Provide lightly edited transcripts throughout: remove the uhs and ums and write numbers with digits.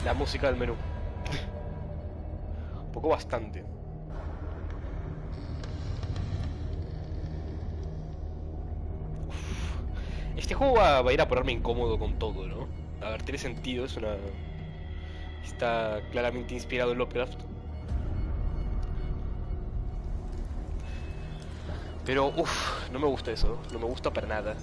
La música del menú. Un poco bastante. Este juego va a ir a ponerme incómodo con todo, ¿no? A ver, tiene sentido, es una... Está claramente inspirado en Lovecraft. Pero, uff, no me gusta eso, no me gusta para nada.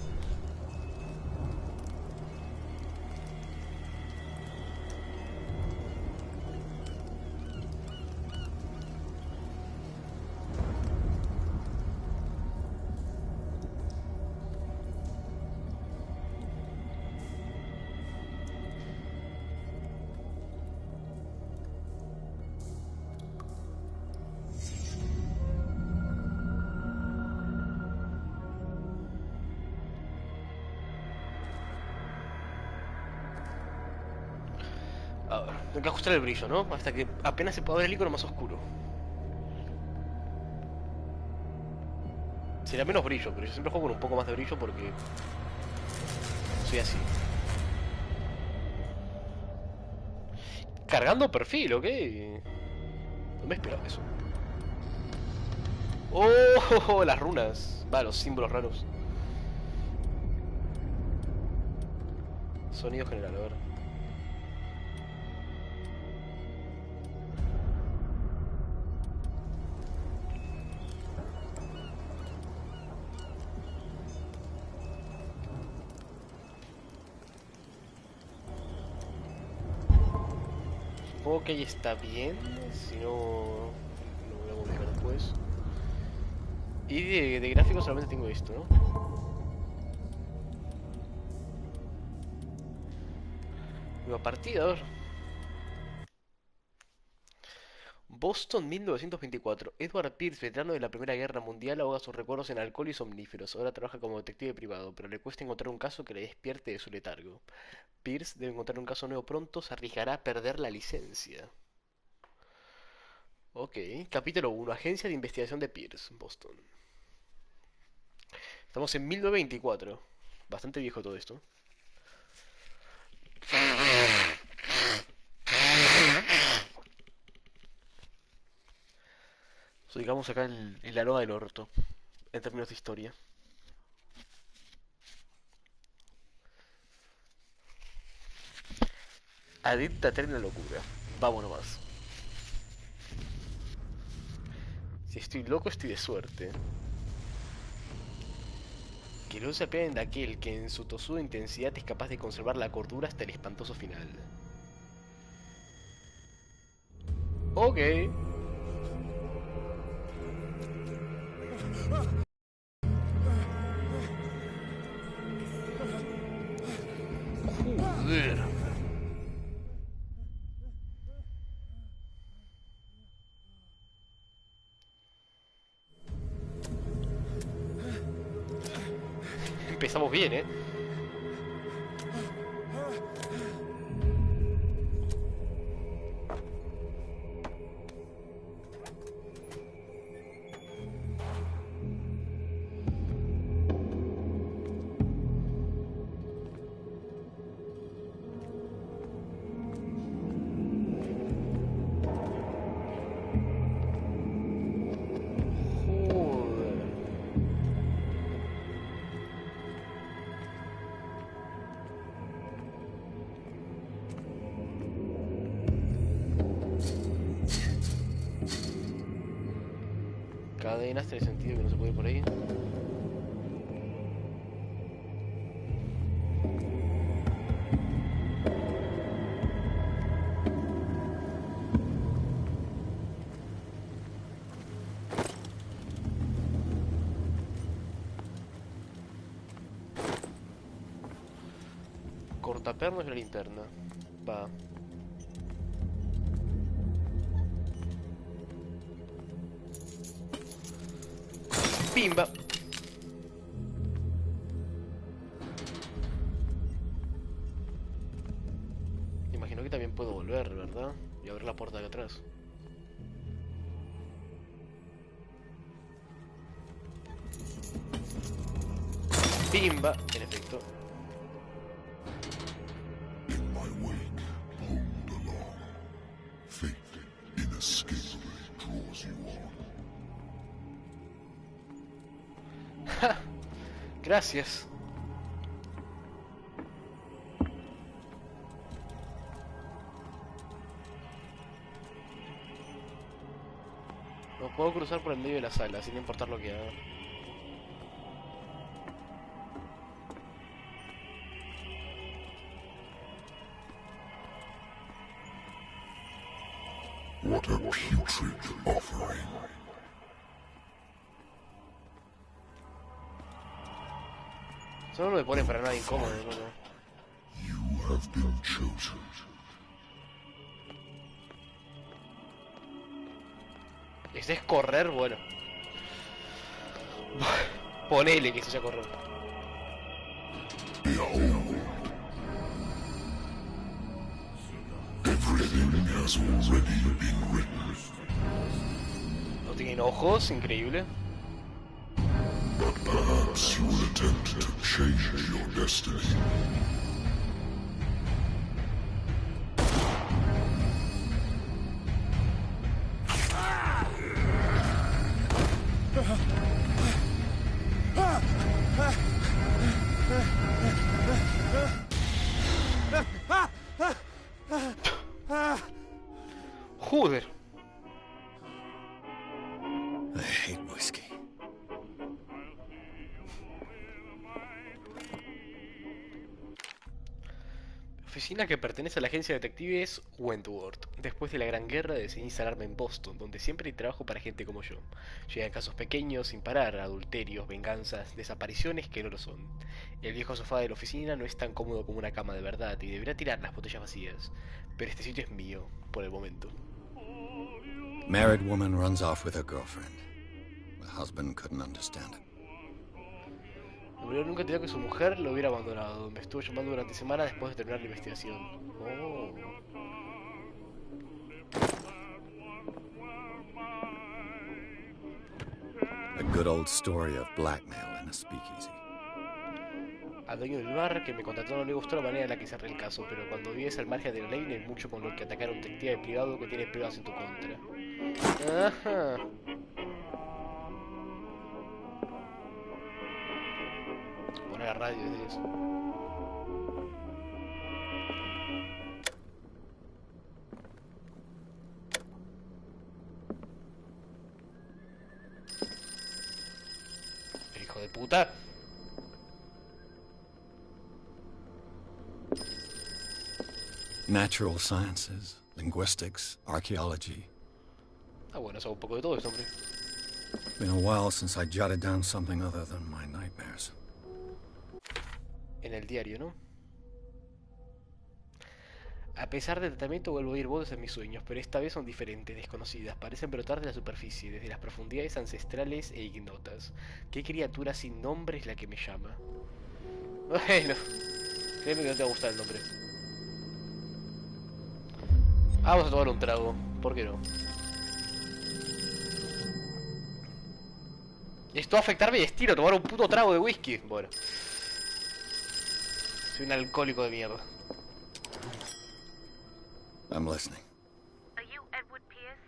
A ver, tengo que ajustar el brillo, ¿no? Hasta que apenas se pueda ver el icono más oscuro. Sería menos brillo, pero yo siempre juego con un poco más de brillo porque soy así. Cargando perfil, ¿ok? No me esperaba eso. ¡Oh! Las runas. Va, los símbolos raros. Sonido general, a ver. Supongo que ahí está bien. Si no, lo voy a modificar después. Y de gráficos solamente tengo esto, ¿no? Nueva partida, a ver. Boston 1924. Edward Pierce, veterano de la Primera Guerra Mundial, ahoga sus recuerdos en alcohol y somníferos. Ahora trabaja como detective privado, pero le cuesta encontrar un caso que le despierte de su letargo. Pierce debe encontrar un caso nuevo pronto, se arriesgará a perder la licencia. Ok, capítulo 1. Agencia de Investigación de Pierce, Boston. Estamos en 1924. Bastante viejo todo esto. Nos ubicamos acá en la Loa del Orto, en términos de historia. Adicta a tener la locura. Vamos nomás. Si estoy loco, estoy de suerte. Que no se apiaden de aquel que en su tosuda intensidad es capaz de conservar la cordura hasta el espantoso final. Ok. Joder. Empezamos bien, ¿eh? Joder. Cadenas, tiene sentido que no se puede ir por ahí. Cortapernos y la linterna. Va. Pimba. Imagino que también puedo volver, ¿verdad? Y abrir la puerta de atrás. Pimba. En efecto. In my wake, hold the Fate inescapably draws you on. Gracias. No puedo cruzar por el medio de la sala, sin importar lo que haga. What a putrid offering. Eso no me pone para nada incómodo, ¿no? You have been chosen. Este es correr, bueno. Ponele que se sea correr. Behold. Everything has already been written. No tienen ojos, increíble. But perhaps you will attempt to change your destiny. Joder. I hate whiskey. Oficina que pertenece a la agencia de detectives Wentworth. Después de la Gran Guerra decidí instalarme en Boston, donde siempre hay trabajo para gente como yo. Llegan casos pequeños sin parar, adulterios, venganzas, desapariciones que no lo son. El viejo sofá de la oficina no es tan cómodo como una cama de verdad y debería tirar las botellas vacías. Pero este sitio es mío, por el momento. Married woman runs off with her girlfriend. The husband couldn't understand it. Murió nunca entendió que su mujer lo hubiera abandonado. Me estuvo llamando durante semanas después de terminar la investigación. Oh. A good old story of blackmail in a speakeasy. Al dueño del bar que me contrató no le gustó la manera en la que cerré el caso, pero cuando vives al margen de la ley no hay mucho con lo que atacar a un detective privado que tiene pruebas en tu contra. Ajá. Poner la radio desde eso. Hijo de puta. Natural sciences, linguistics, archaeology. Ah, bueno, sabe un poco de todo eso, hombre. Been a while since I jotted down something other than my nightmares. En el diario, ¿no? A pesar del tratamiento vuelvo a oír voces en mis sueños, pero esta vez son diferentes, desconocidas, parecen brotar de la superficie, desde las profundidades ancestrales e ignotas. ¿Qué criatura sin nombre es la que me llama? Bueno, créeme que no te va a gustar el nombre. Vamos a tomar un trago, ¿por qué no? Esto va a afectar mi destino, tomar un puto trago de whisky. Bueno. Soy un alcohólico de mierda. I'm listening. Are you Edward Pierce,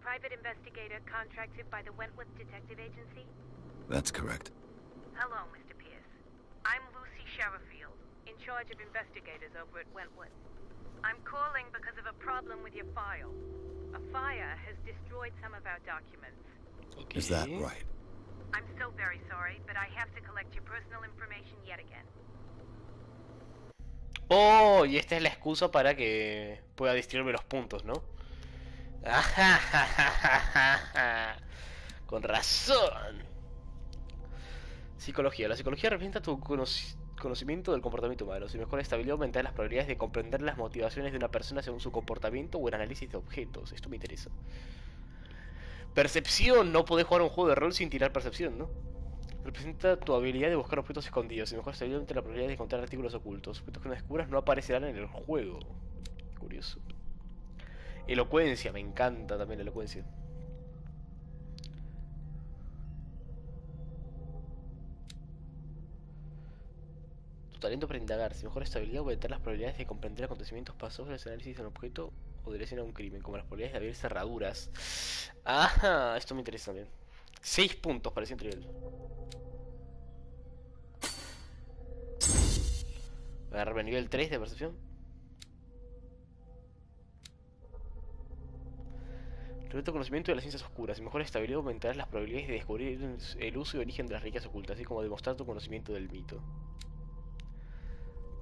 private investigator contracted by the Wentworth Detective Agency? That's correct. Hello, Mr. Pierce. I'm Lucy Sherifield, in charge of investigators over at Wentworth. I'm calling because of a problem with your file. A fire has destroyed some of our documents. Okay. Is that right? I'm so very sorry, but I have to collect your personal information yet again. Oh, y esta es la excusa para que pueda distribuirme los puntos, ¿no? Con razón. Psicología. La psicología representa tu conocimiento del comportamiento humano. Si mejora esta habilidad, aumentar las probabilidades de comprender las motivaciones de una persona según su comportamiento o el análisis de objetos. Esto me interesa. Percepción. No podés jugar un juego de rol sin tirar percepción, ¿no? Representa tu habilidad de buscar objetos escondidos. Si mejoras esta habilidad, aumenta la probabilidad de encontrar artículos ocultos. Objetos que no descubras no aparecerán en el juego. Curioso. Elocuencia. Me encanta también la elocuencia. Talento para indagar. Si mejora esta habilidad, aumentar las probabilidades de comprender acontecimientos pasados, el análisis de un objeto o de la escena de un crimen, como las probabilidades de abrir cerraduras. Ajá, esto me interesa también. 6 puntos para el siguiente nivel. Agarrarme a nivel 3 de percepción. Revela conocimiento de las ciencias oscuras y mejor estabilidad aumentarás las probabilidades de descubrir el uso y origen de las reliquias ocultas, así como demostrar tu conocimiento del mito.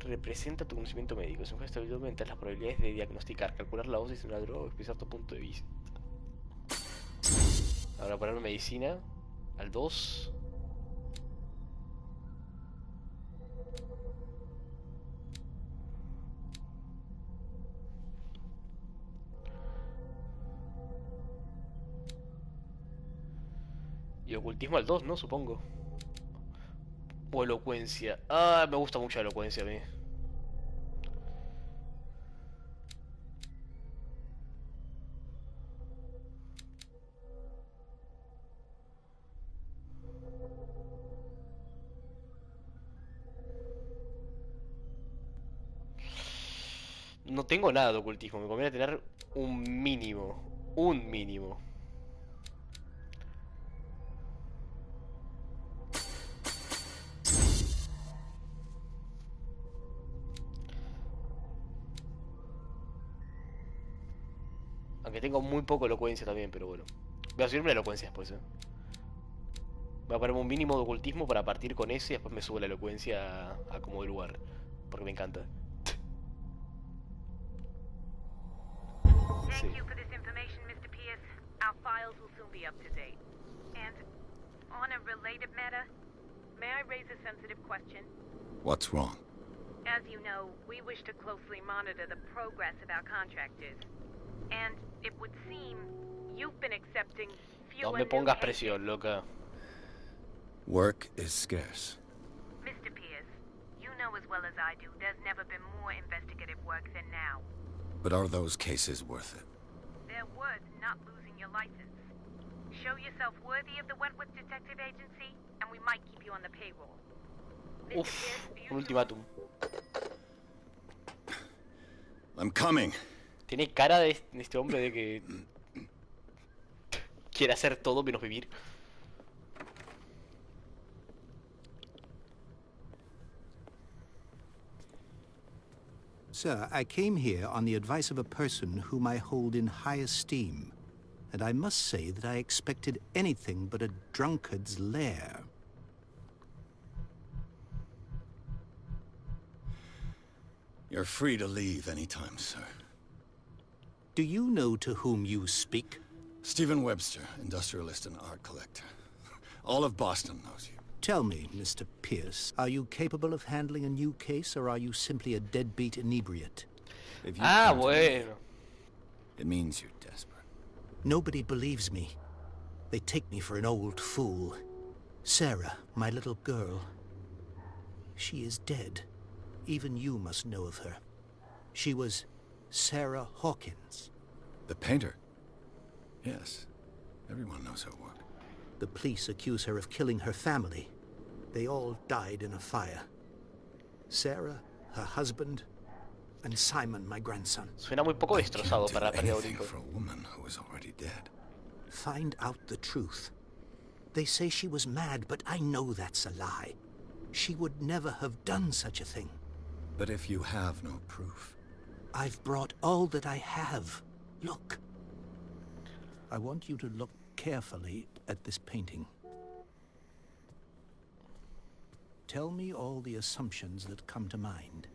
Representa tu conocimiento médico. Si mejor estabilidad aumentarás las probabilidades de diagnosticar, calcular la dosis de una droga o expresar tu punto de vista. Ahora poner medicina al 2. Y ocultismo al 2, ¿no? Supongo. O elocuencia. Ah, me gusta mucho la elocuencia a mí. No tengo nada de ocultismo. Me conviene tener un mínimo. Un mínimo. Aunque tengo muy poco elocuencia también, pero bueno. Voy a subirme la elocuencia después, Voy a ponerme un mínimo de ocultismo para partir con ese y después me subo la elocuencia a como de lugar. Porque me encanta. Sí. Thank you for this information, Mr. Pierce. Our files will soon be up to date. And on a related matter, may I raise a sensitive question? What's wrong? As you know, we wish to closely monitor the progress of our contractors. And it would seem you've been accepting No fewer me new pongas cases. presión, loca. Work is scarce. Mr. Pierce, you know as well as I do there's never been more investigative work than now. But are those cases worth it? They're worth not losing your license. Show yourself worthy of the Wentworth Detective Agency, and we might keep you on the payroll. Mr. Uf, Pierce, do you un ultimátum. I'm coming. Tiene cara de este hombre de que quiere hacer todo menos vivir. Sir, I came here on the advice of a person whom I hold in high esteem, and I must say that I expected anything but a drunkard's lair. You're free to leave anytime, sir. Do you know to whom you speak? Stephen Webster, industrialist and art collector. All of Boston knows you. Tell me, Mr. Pierce, are you capable of handling a new case, or are you simply a deadbeat inebriate? If you Ah, come to me, bueno. it means you're desperate. Nobody believes me. They take me for an old fool. Sarah, my little girl, she is dead. Even you must know of her. She was Sarah Hawkins. The painter? Yes. Everyone knows her work. The police accuse her of killing her family. They all died in a fire. Sarah, her husband, and Simon, my grandson. Suena muy poco I destrozado can't para la do pérdida de un anything hijo. for a woman who is already dead. Find out the truth. They say she was mad, but I know that's a lie. She would never have done such a thing. But if you have no proof, I've brought all that I have. Look. I want you to look carefully at this painting. Tell me all the assumptions that come to mind.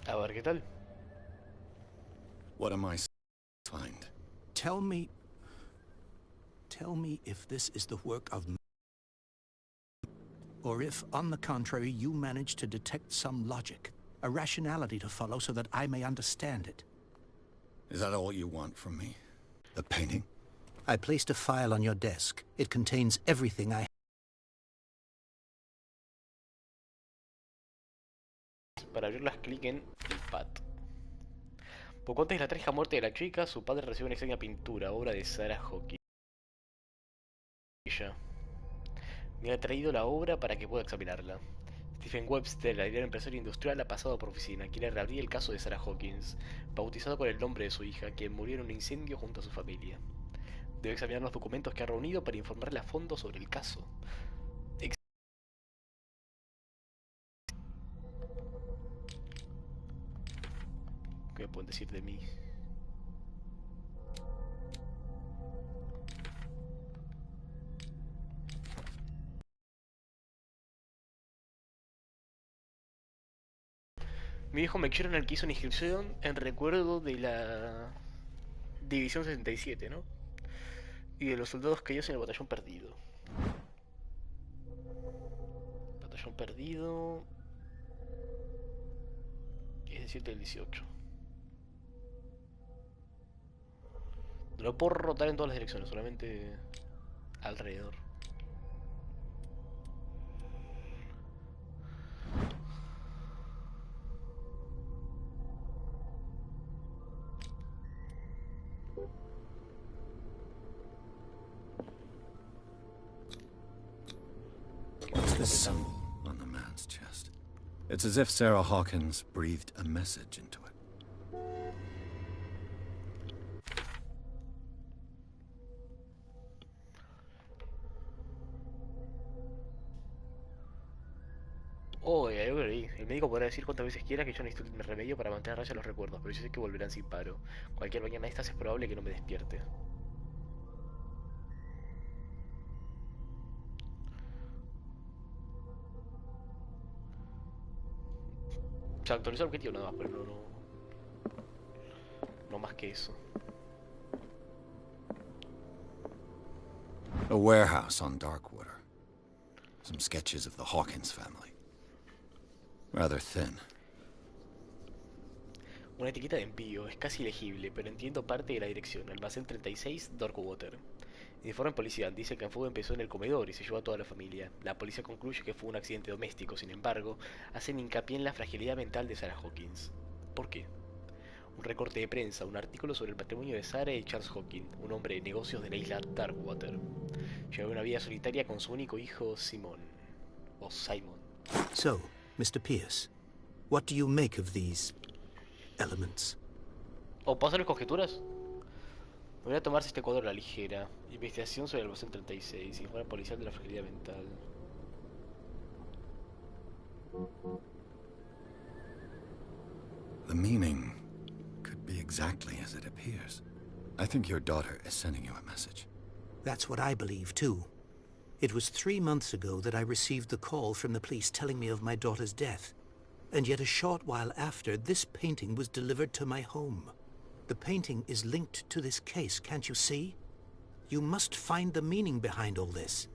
A ver qué tal. what am I to find? Tell me if this is the work of or if, on the contrary, you manage to detect some logic, a rationality to follow so that I may understand it. Is that all you want from me? The painting? I placed a file on your desk. It contains everything I... Para abrirlas, clic en el pad. Poco antes de la trágica muerte de la chica, su padre recibe una extraña pintura, obra de Sarah Hawkins. Me ha traído la obra para que pueda examinarla. Stephen Webster, el gran empresario industrial, ha pasado por oficina. Quiere reabrir el caso de Sarah Hawkins, bautizado con el nombre de su hija, quien murió en un incendio junto a su familia. Debe examinar los documentos que ha reunido para informarle a fondo sobre el caso. ¿Qué me pueden decir de mí? Mi hijo McShernan quiso una inscripción en recuerdo de la División 67, ¿no? Y de los soldados caídos en el batallón perdido. Batallón perdido. 17 del 18. No lo puedo rotar en todas las direcciones, solamente alrededor. What's this symbol on the man's chest? It's as if Sarah Hawkins breathed a message into it. Oh, hay algo ahí. El médico podrá decir cuantas veces quiera que yo necesito un remedio para mantener a raya los recuerdos, pero yo sé que volverán sin paro. Cualquier mañana de estas es probable que no me despierte. O sea, actualizar el objetivo nada más, pero no más que eso. A warehouse on Darkwater. Some sketches of the Hawkins family. Rather thin. Una etiqueta de envío, es casi legible, pero entiendo parte de la dirección. Almacén 36, Darkwater. El informe policial dice que el fuego empezó en el comedor y se llevó a toda la familia. La policía concluye que fue un accidente doméstico, sin embargo, hacen hincapié en la fragilidad mental de Sarah Hawkins. ¿Por qué? Un recorte de prensa, un artículo sobre el matrimonio de Sarah y Charles Hawkins, un hombre de negocios de la isla Darkwater. Llevaba una vida solitaria con su único hijo, Simon. O Simon. So, Mr. Pierce, what do you make of these elements? ¿O puedo hacerles conjeturas? Voy a tomarse este cuadro a la ligera. Investigación sobre el almacén 36. Informe policial de la fragilidad mental. The meaning could be exactly as it appears. I think your daughter is sending you a message. That's what I believe, too. It was 3 months ago that I received the call from the police telling me of my daughter's death. And yet a short while after, this painting was delivered to my home. The painting is linked to this case, can't you see? You must find the meaning behind all this.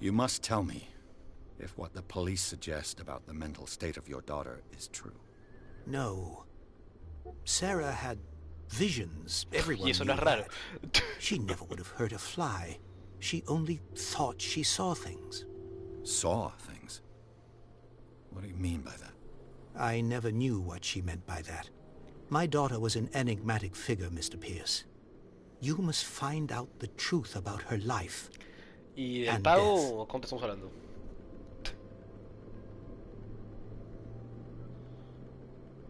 You must tell me if what the police suggest about the mental state of your daughter is true. No. Sarah had visions. Everyone Y eso knew no es raro. that. She never would have hurt a fly. She only thought she saw things. Saw things? What do you mean by that? I never knew what she meant by that. My daughter was an enigmatic figure, Mr. Pierce. You must find out the truth about her life. ¿Y del And pago? ¿Cuánto estamos hablando?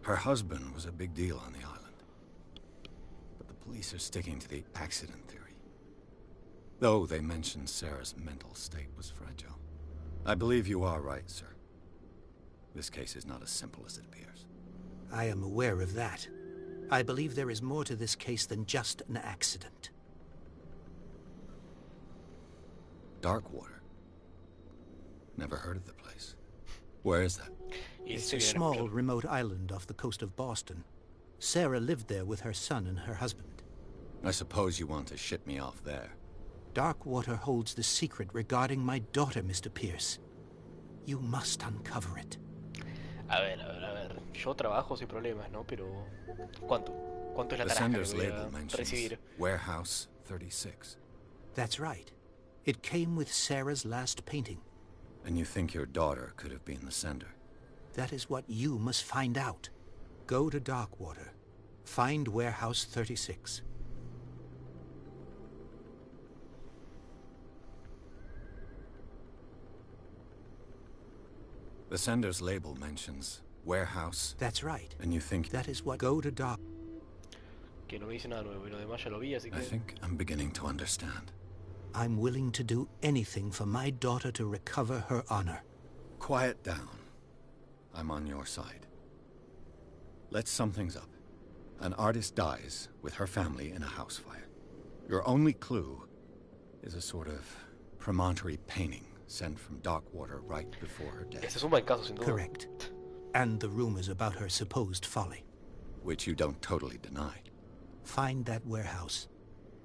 Her husband was a big deal on the island. But the police are sticking to the accident theory. Though they mentioned Sarah's mental state was fragile. I believe you are right, sir. This case is not as simple as it appears. I am aware of that. I believe there is more to this case than just an accident. Darkwater. Never heard of the place. Where is that? Y It's se a viene small, escuchar. remote island off the coast of Boston. Sarah lived there with her son and her husband. I suppose you want to ship me off there. Darkwater holds the secret regarding my daughter, Mr. Pierce. You must uncover it. A ver, a ver, a ver. Yo trabajo sin problemas, ¿no? Pero... ¿Cuánto? ¿Cuánto es la The tarasca que sender's voy label a mentions recibir? Warehouse 36. That's right. It came with Sarah's last painting. And you think your daughter could have been the sender? That is what you must find out. Go to Darkwater. Find Warehouse 36. The sender's label mentions warehouse, That's right. and you think... That is what go to Doc. Que no me dice nada nuevo, y lo demás ya lo vi, así I que... think I'm beginning to understand. I'm willing to do anything for my daughter to recover her honor. Quiet down. I'm on your side. Let's sum things up. An artist dies with her family in a house fire. Your only clue is a sort of promontory painting sent from Darkwater right before her death. Este es un buen caso, sin duda. Correct. And the rumors about her supposed folly. Which you don't totally deny. Find that warehouse.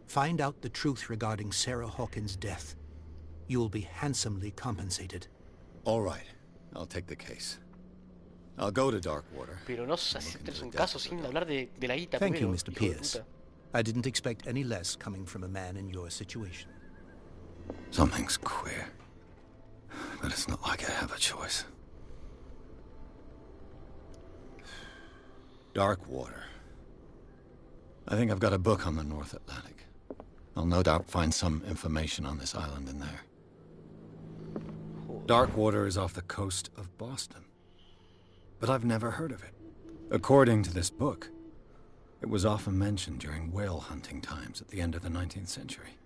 Find out the truth regarding Sarah Hawkins' death. You'll be handsomely compensated. All right. I'll take the case. I'll go to Darkwater. Pero no aceptes un caso sin hablar de la guita Thank you, primero, Mr. hijo de Pierce. puta. I didn't expect any less coming from a man in your situation. Something's queer. But it's not like I have a choice. Darkwater. I think I've got a book on the North Atlantic. I'll no doubt find some information on this island in there. Darkwater is off the coast of Boston. But I've never heard of it. According to this book, it was often mentioned during whale hunting times at the end of the 19th century.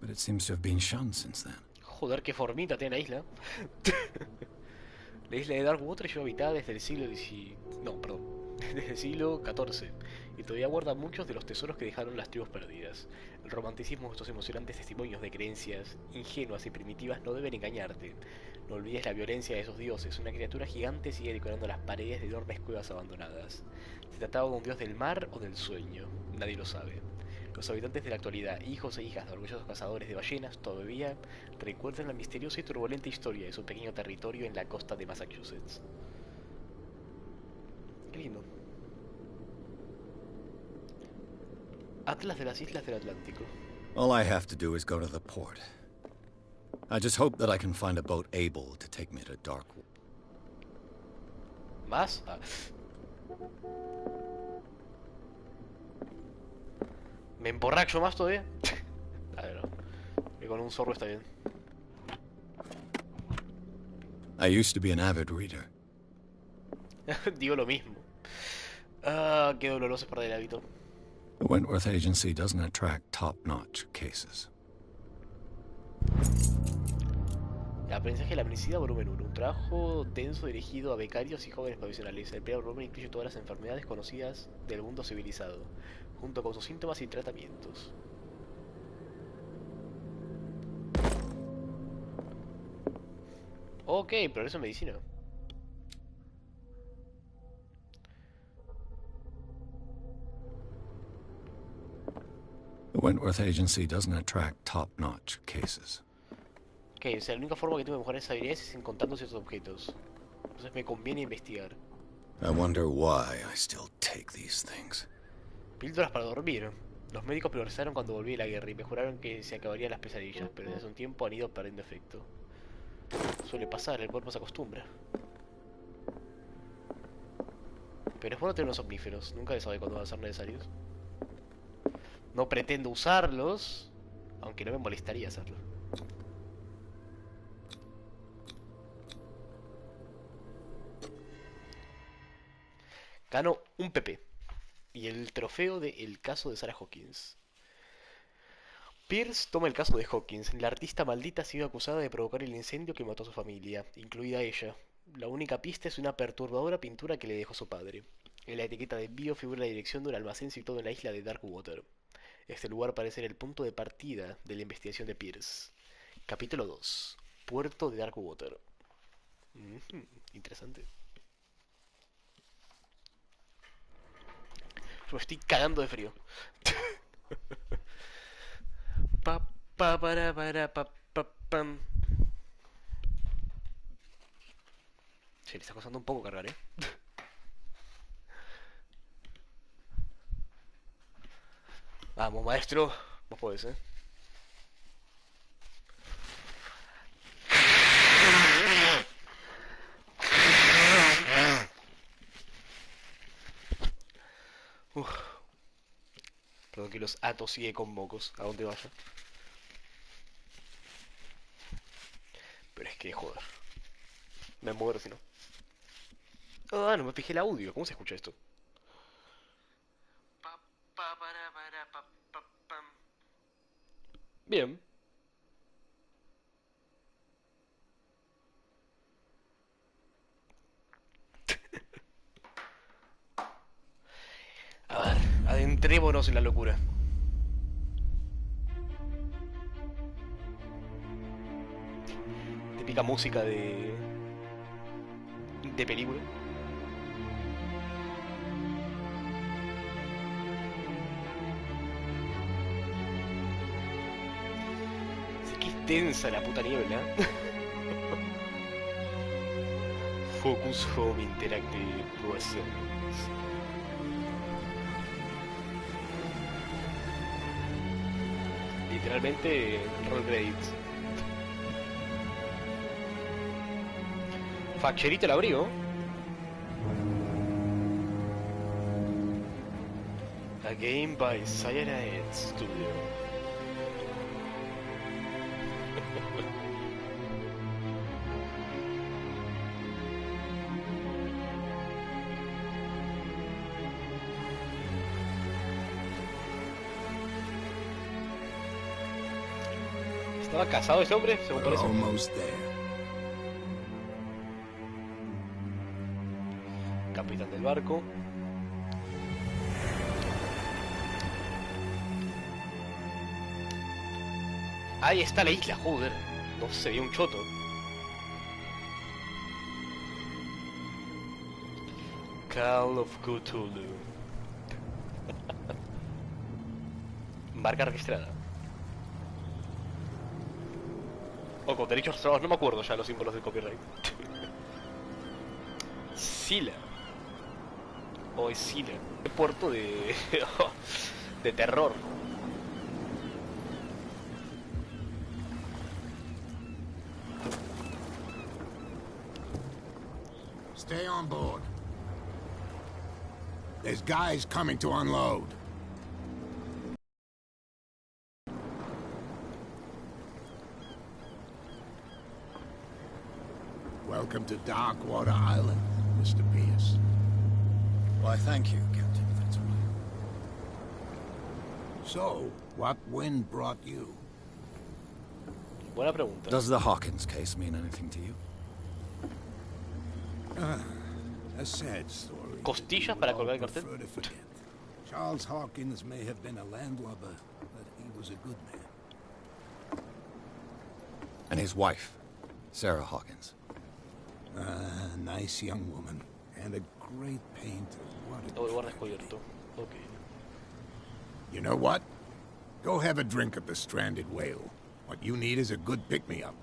But it seems to have been shunned since then. Joder, qué formita tiene la isla. La isla de Darkwater lleva habitada desde el siglo XIX... No, perdón. Desde el siglo XIV. Y todavía guarda muchos de los tesoros que dejaron las tribus perdidas. El romanticismo de estos emocionantes testimonios de creencias ingenuas y primitivas no deben engañarte. No olvides la violencia de esos dioses. Una criatura gigante sigue decorando las paredes de enormes cuevas abandonadas. ¿Se trataba de un dios del mar o del sueño? Nadie lo sabe. Los habitantes de la actualidad, hijos e hijas de orgullosos cazadores de ballenas, todavía recuerdan la misteriosa y turbulenta historia de su pequeño territorio en la costa de Massachusetts. Qué lindo. Atlas de las Islas del Atlántico. All I have to do is go to the port. I just hope that I can find a boat able to take me to Darkwater. ¿Más? Ah. ¿Me emborracho más todavía? A ver, no. Que con un zorro está bien. I used to be an avid reader. Digo lo mismo. Ah, qué doloroso es perder el hábito. The Wentworth Agency doesn't attract top-notch cases. El aprendizaje de la medicina, volumen 1. Un trabajo denso dirigido a becarios y jóvenes profesionales. El primer volumen incluye todas las enfermedades conocidas del mundo civilizado, junto con sus síntomas y tratamientos. Ok, progreso en medicina. The Wentworth Agency doesn't attract top-notch cases. Ok, o sea, la única forma que tengo de mejorar esas habilidades es encontrando ciertos objetos. Entonces me conviene investigar. I wonder why I still take these things. Píldoras para dormir. Los médicos priorizaron cuando volví de la guerra y mejoraron que se acabarían las pesadillas, pero desde hace un tiempo han ido perdiendo efecto. Suele pasar, el cuerpo se acostumbra. Pero es bueno tener unos omníferos, nunca se sabe cuándo van a ser necesarios. No pretendo usarlos, aunque no me molestaría hacerlo. Gano un PP y el trofeo de El caso de Sarah Hawkins. Pierce toma el caso de Hawkins. La artista maldita ha sido acusada de provocar el incendio que mató a su familia, incluida ella. La única pista es una perturbadora pintura que le dejó su padre. En la etiqueta de envío figura la dirección de un almacén situado en la isla de Darkwater. Este lugar parece ser el punto de partida de la investigación de Pierce. Capítulo 2. Puerto de Darkwater. Interesante. Me estoy cagando de frío. Pa, pam. Se le está costando un poco cargar, ¿eh? Vamos, maestro. Vos podés, ¿eh? Uf. Perdón que los atos sigue con mocos, a donde vaya. Pero es que, joder. Me muero si no. Ah, no me fijé el audio. ¿Cómo se escucha esto? Bien. A ver, adentrémonos en la locura. Típica música de película. Sí que es tensa la puta niebla. Focus Home Interactive Presents. Literalmente, roll credits. Facherito el abrigo. A game by Cyanide Studio. ¿Estaba casado ese hombre? Según We're parece. almost there. Capitán del barco. Ahí está la isla, joder. No se ve un choto. Call of Cthulhu. Marca registrada. O con derechos reservados, no me acuerdo ya los símbolos del copyright. Sila. O es Sila. Qué puerto de... de terror. Stay on board. There's guys coming to unload. Welcome to Darkwater Island, Mr. Pierce. Why, thank you, Captain Fitzroy. So, what wind brought you? Buena pregunta. Does the Hawkins case mean anything to you? A sad story. Costillas para colgar el cartel. Prefer to forget. Charles Hawkins may have been a landlubber, but he was a good man. And his wife, Sarah Hawkins. A nice young woman, and a great painter. What a O el guarda tragedy. descubierto. Ok. You know what? Go have a drink at the Stranded Whale. What you need is a good pick-me-up.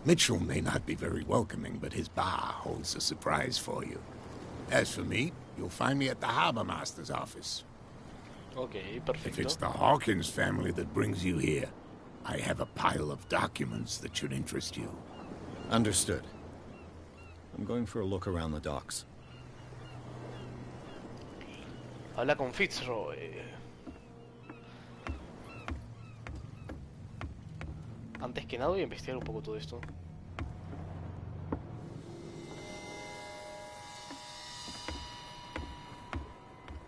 Mitchell may not be very welcoming, but his bar holds a surprise for you. As for me, you'll find me at the Harbor Master's office. Ok, If perfecto. it's the Hawkins family that brings you here, I have a pile of documents that should interest you. Understood. I'm going for a look around the docks. Habla con Fitzroy. Antes que nada voy a investigar un poco todo esto.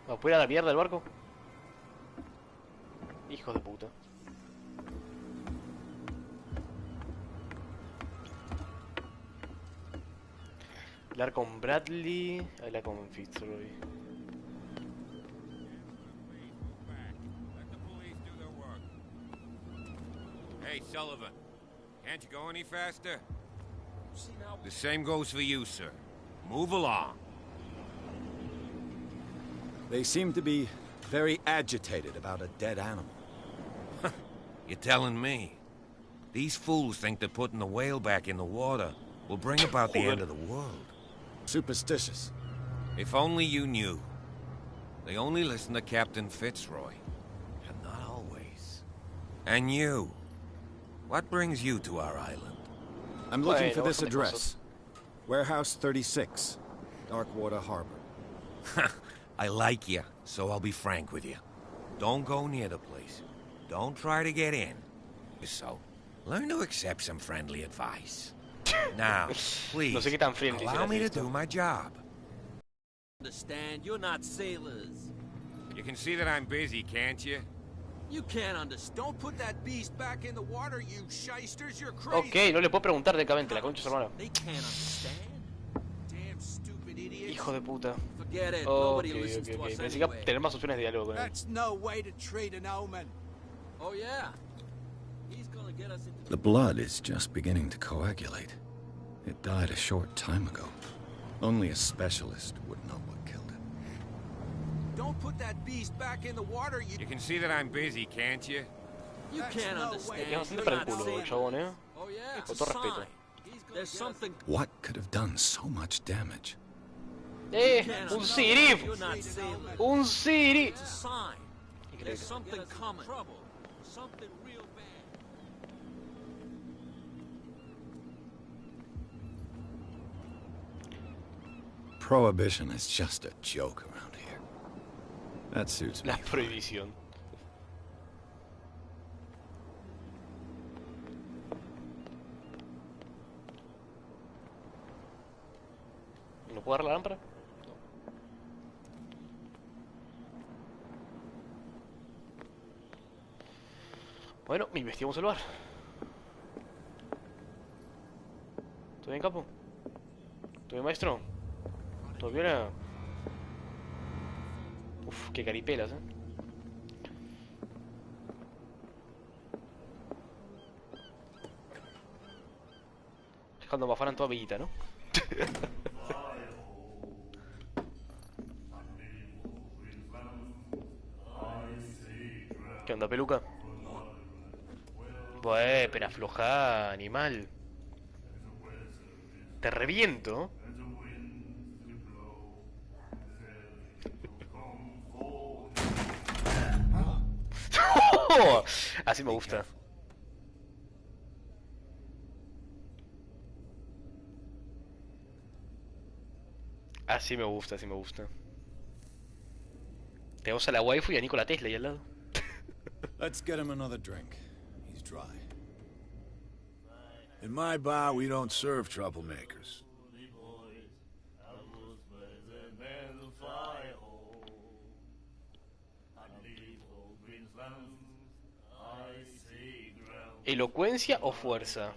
¿Me puedo ir a la mierda del barco? Hijos de puta. Hablar con Bradley, hablar con Fitzroy. Hey, Sullivan. Can't you go any faster? The same goes for you, sir. Move along. They seem to be very agitated about a dead animal. You're telling me? These fools think that putting the whale back in the water will bring about the end of the world. Superstitious. If only you knew. They only listen to Captain Fitzroy. And not always. And you. What brings you to our island? I'm looking Bueno, for this bastante address. Warehouse 36, Darkwater Harbor. I like you, so I'll be frank with you. Don't go near the place. Don't try to get in. So, learn to accept some friendly advice. Now, No sé please, qué tan friendly allow será me to esto. do my job. Understand, you're not sailors. You can see that I'm busy, can't you? You can't understand. Don't put that beast back in the water, you shysters. You're Ok, crazy. no le puedo preguntar directamente, la concha de su hermana. They can't understand. Damn stupid idiots. Hijo de puta. Forget it. Ok, Nobody listens ok, to ok. us Pensé que iba anyway. a tener más opciones de diálogo con él. That's no way to treat an omen. Oh yeah. He's gonna get us into The blood is just beginning to coagulate. It died a short time ago. Only a specialist would know what killed it. Don't put that beast back in the water, you. You can see that I'm busy, can't you? You can't understand. Es bastante You're para el not culo, sailors. chabón, eh. Oh yeah. Con todo respeto. There's something. What could have done so much damage? Un Sirif. You're not sailors. Un Siri. It's a sign. There's Increíble. something coming. Trouble. Something real bad. Prohibition is just a joke around here. That suits me. La prohibición. ¿No puedo dar la lámpara? No. Bueno, investigamos el bar. ¿Todo bien, capo? ¿Todo bien, maestro? ¿Todo bien? Uf, qué caripelas, eh. Dejando más en toda bellita, ¿no? ¿Qué onda, peluca? Bueh, pero aflojá, animal. Te reviento. Así me gusta. Así me gusta, así me gusta. Tenemos a la waifu y a Nikola Tesla ahí al lado. Let's get him another drink. He's dry. In my bar, we don't serve troublemakers. ¿Elocuencia o fuerza?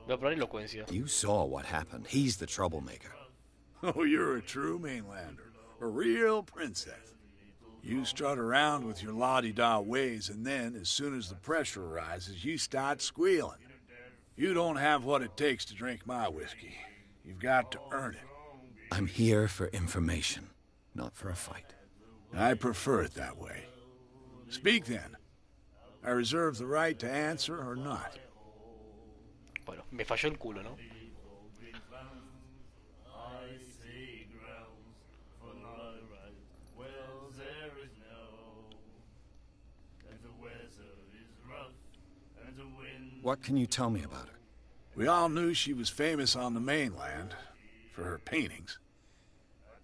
Voy a probar elocuencia. You saw what happened. He's the troublemaker. Oh, you're a true mainlander. A real princess. You strut around with your la-di-da ways, and then, as soon as the pressure arises, you start squealing. You don't have what it takes to drink my whiskey. You've got to earn it. I'm here for information, not for a fight. I prefer it that way. Speak then. I reserve the right to answer or not. Bueno, me falló el culo, ¿no? What can you tell me about her? We all knew she was famous on the mainland for her paintings.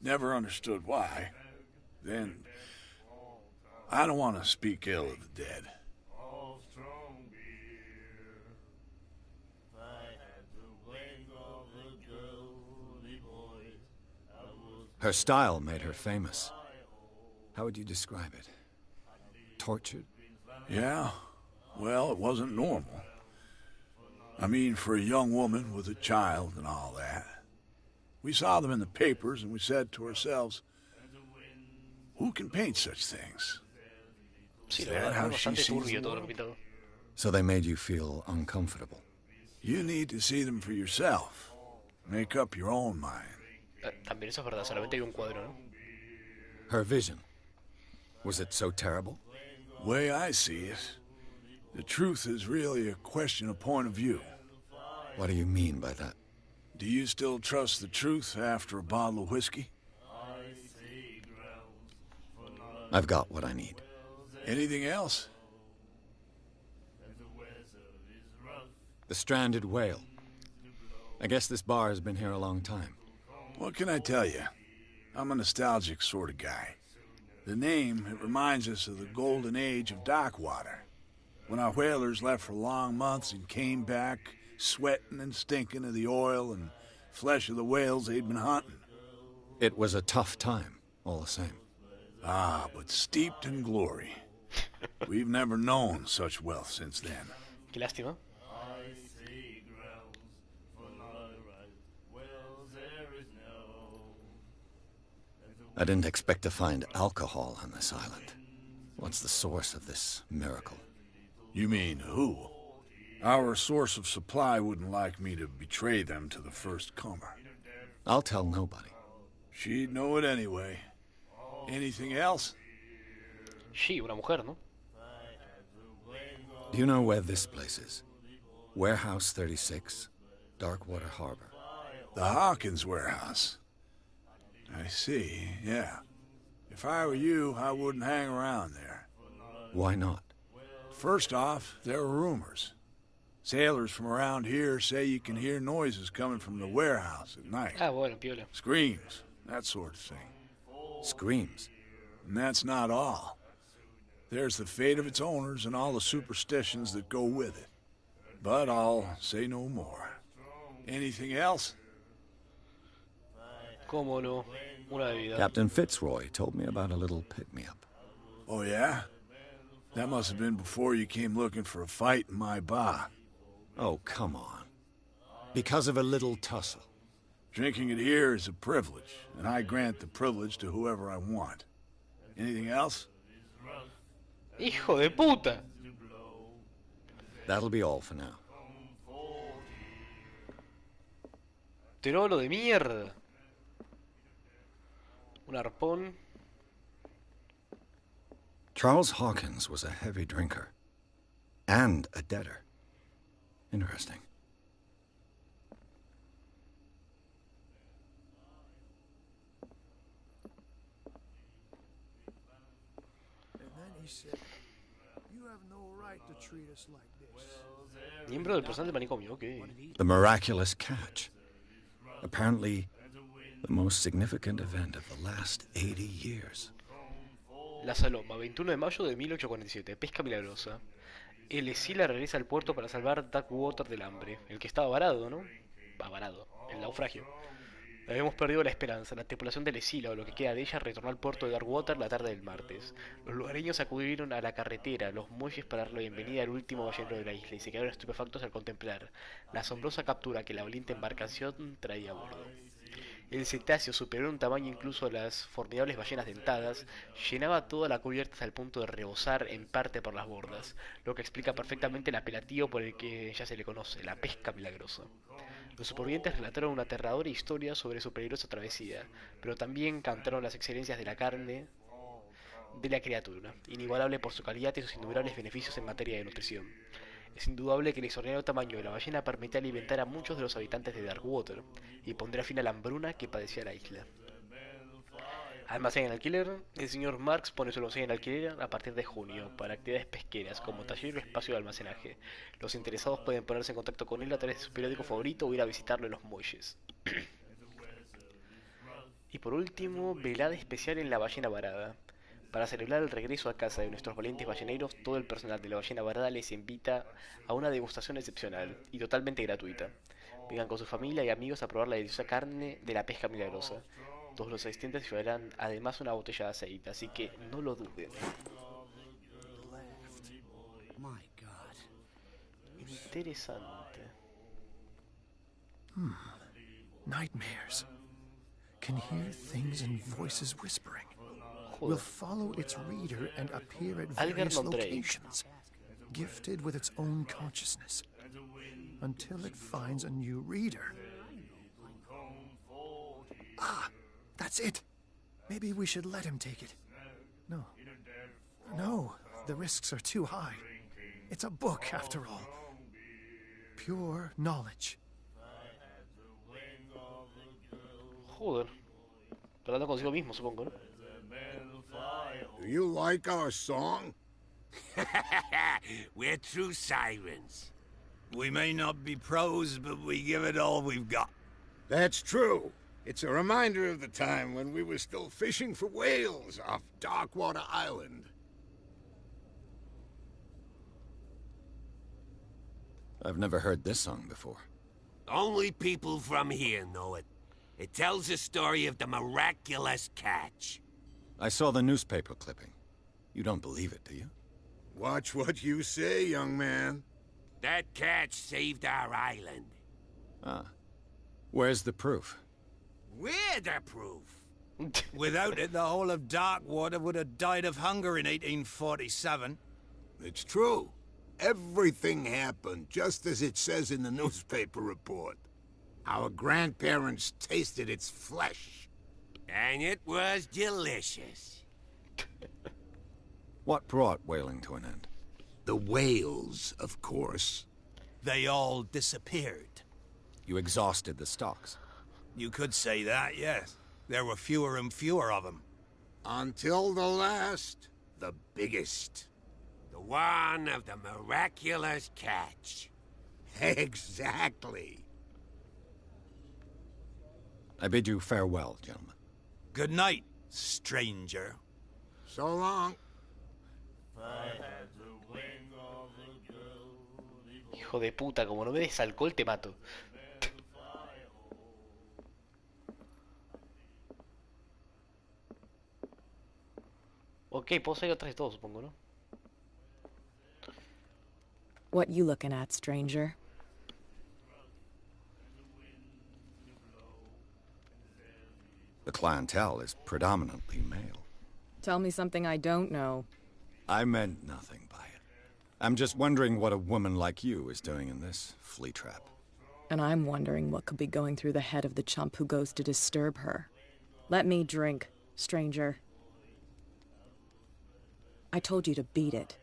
Never understood why. Then, I don't want to speak ill of the dead. Her style made her famous. How would you describe it? Tortured? Yeah? Well, it wasn't normal. I mean, for a young woman with a child and all that. We saw them in the papers and we said to ourselves, who can paint such things? Sí, Is la that verdad, how es she bastante sees turbio the todo lo que world? pintado. So they made you feel uncomfortable. You need to see them for yourself. Make up your own mind. También eso es verdad, solamente hay un cuadro, ¿no? Her vision. Was it so terrible? The way I see it, the truth is really a question of point of view. What do you mean by that? Do you still trust the truth after a bottle of whiskey? I've got what I need. Anything else? The stranded whale. I guess this bar has been here a long time. What can I tell you? I'm a nostalgic sort of guy. The name, it reminds us of the golden age of dock water. When our whalers left for long months and came back, sweating and stinking of the oil and flesh of the whales they'd been hunting. It was a tough time, all the same. Ah, but steeped in glory. We've never known such wealth since then. Qué lástima. I didn't expect to find alcohol on this island. What's the source of this miracle? You mean who? Our source of supply wouldn't like me to betray them to the first comer. I'll tell nobody. She'd know it anyway. Anything else? Sí, una mujer, ¿no? Do you know where this place is? Warehouse 36, Darkwater Harbor. The Hawkins warehouse. I see, yeah. If I were you, I wouldn't hang around there. Why not? First off, there are rumors. Sailors from around here say you can hear noises coming from the warehouse at night. Ah, bueno, piola. Screams, that sort of thing. Screams. And that's not all. There's the fate of its owners and all the superstitions that go with it. But I'll say no more. Anything else? Cómo no. Una bebida. Captain Fitzroy told me about a little pick-me-up. Oh, yeah? That must have been before you came looking for a fight in my bar. Oh, come on. Because of a little tussle. Drinking it here is a privilege, and I grant the privilege to whoever I want. Anything else? ¡Hijo de puta! That'll be all for now. Trolo de mierda. Un arpón. Charles Hawkins was a heavy drinker. And a debtor. Interesting. And then he said, "You have no right to treat us like this." Miembro del personal del manicomio, ok. The miraculous catch. Apparently, the most significant event of the last 80 years. La Saloma, 21 de mayo de 1847. Pesca milagrosa. El Escila regresa al puerto para salvar Darkwater del hambre. El que estaba varado, ¿no? Va varado. El naufragio. Habíamos perdido la esperanza. La tripulación del Escila, o lo que queda de ella, retornó al puerto de Darkwater la tarde del martes. Los lugareños acudieron a la carretera, los muelles para dar la bienvenida al último ballenero de la isla y se quedaron estupefactos al contemplar la asombrosa captura que la valiente embarcación traía a bordo. El cetáceo, superior en tamaño incluso a las formidables ballenas dentadas, llenaba toda la cubierta hasta el punto de rebosar en parte por las bordas, lo que explica perfectamente el apelativo por el que ya se le conoce, la pesca milagrosa. Los supervivientes relataron una aterradora historia sobre su peligrosa travesía, pero también cantaron las excelencias de la carne de la criatura, inigualable por su calidad y sus innumerables beneficios en materia de nutrición. Es indudable que el extraordinario tamaño de la ballena permite alimentar a muchos de los habitantes de Darkwater y pondrá fin a la hambruna que padecía la isla. Almacén en alquiler. El señor Marx pone su almacén en alquiler a partir de junio para actividades pesqueras como taller o espacio de almacenaje. Los interesados pueden ponerse en contacto con él a través de su periódico favorito o ir a visitarlo en los muelles. Y por último, velada especial en la ballena varada. Para celebrar el regreso a casa de nuestros valientes balleneros, todo el personal de la ballena varada les invita a una degustación excepcional y totalmente gratuita. Vengan con su familia y amigos a probar la deliciosa carne de la pesca milagrosa. Todos los asistentes llevarán además una botella de aceite, así que no lo duden. Interesante. Nightmares. Can hear things and voices whispering. Will follow its reader and appear at various locations, gifted with its own consciousness, until it finds a new reader. Ah, that's it. Maybe we should let him take it. No. No, the risks are too high. It's a book, after all. Pure knowledge. Joder. Hablando consigo mismo, supongo, ¿no? Do you like our song? We're true sirens. We may not be pros, but we give it all we've got. That's true. It's a reminder of the time when we were still fishing for whales off Darkwater Island. I've never heard this song before. Only people from here know it. It tells the story of the miraculous catch. I saw the newspaper clipping. You don't believe it, do you? Watch what you say, young man. That catch saved our island. Ah. Where's the proof? We're the proof. Without it, the whole of Darkwater would have died of hunger in 1847. It's true. Everything happened just as it says in the newspaper report. Our grandparents tasted its flesh. And it was delicious. What brought whaling to an end? The whales, of course. They all disappeared. You exhausted the stocks. You could say that, yes. There were fewer and fewer of them. Until the last, the biggest. The one of the miraculous catch. Exactly. I bid you farewell, gentlemen. Good night, stranger. So long. Hijo de puta, como no me des alcohol te mato. Ok, puedo salir atrás de todo, supongo, ¿no? What you looking at, stranger? The clientele is predominantly male. Tell me something I don't know. I meant nothing by it. I'm just wondering what a woman like you is doing in this flea trap. And I'm wondering what could be going through the head of the chump who goes to disturb her. Let me drink, stranger. I told you to beat it.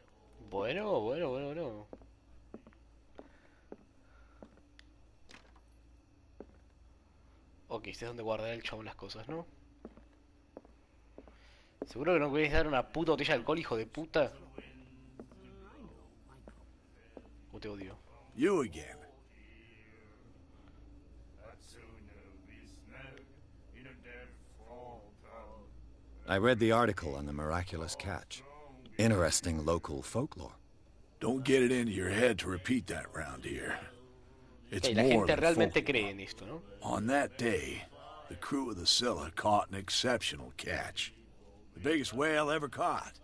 Bueno. Ok, este es donde guardar el chabón las cosas, ¿no? ¿Seguro que no querés dar una puta botella de alcohol, hijo de puta? ¿O te odio? You again. I read the article on the miraculous catch. Interesting local folklore. Don't get it into your head to repeat that round here. It's La more gente than realmente folklore. cree en esto, ¿no? On that day, the crew of the Scylla caught an exceptional catch. The biggest whale ever caught.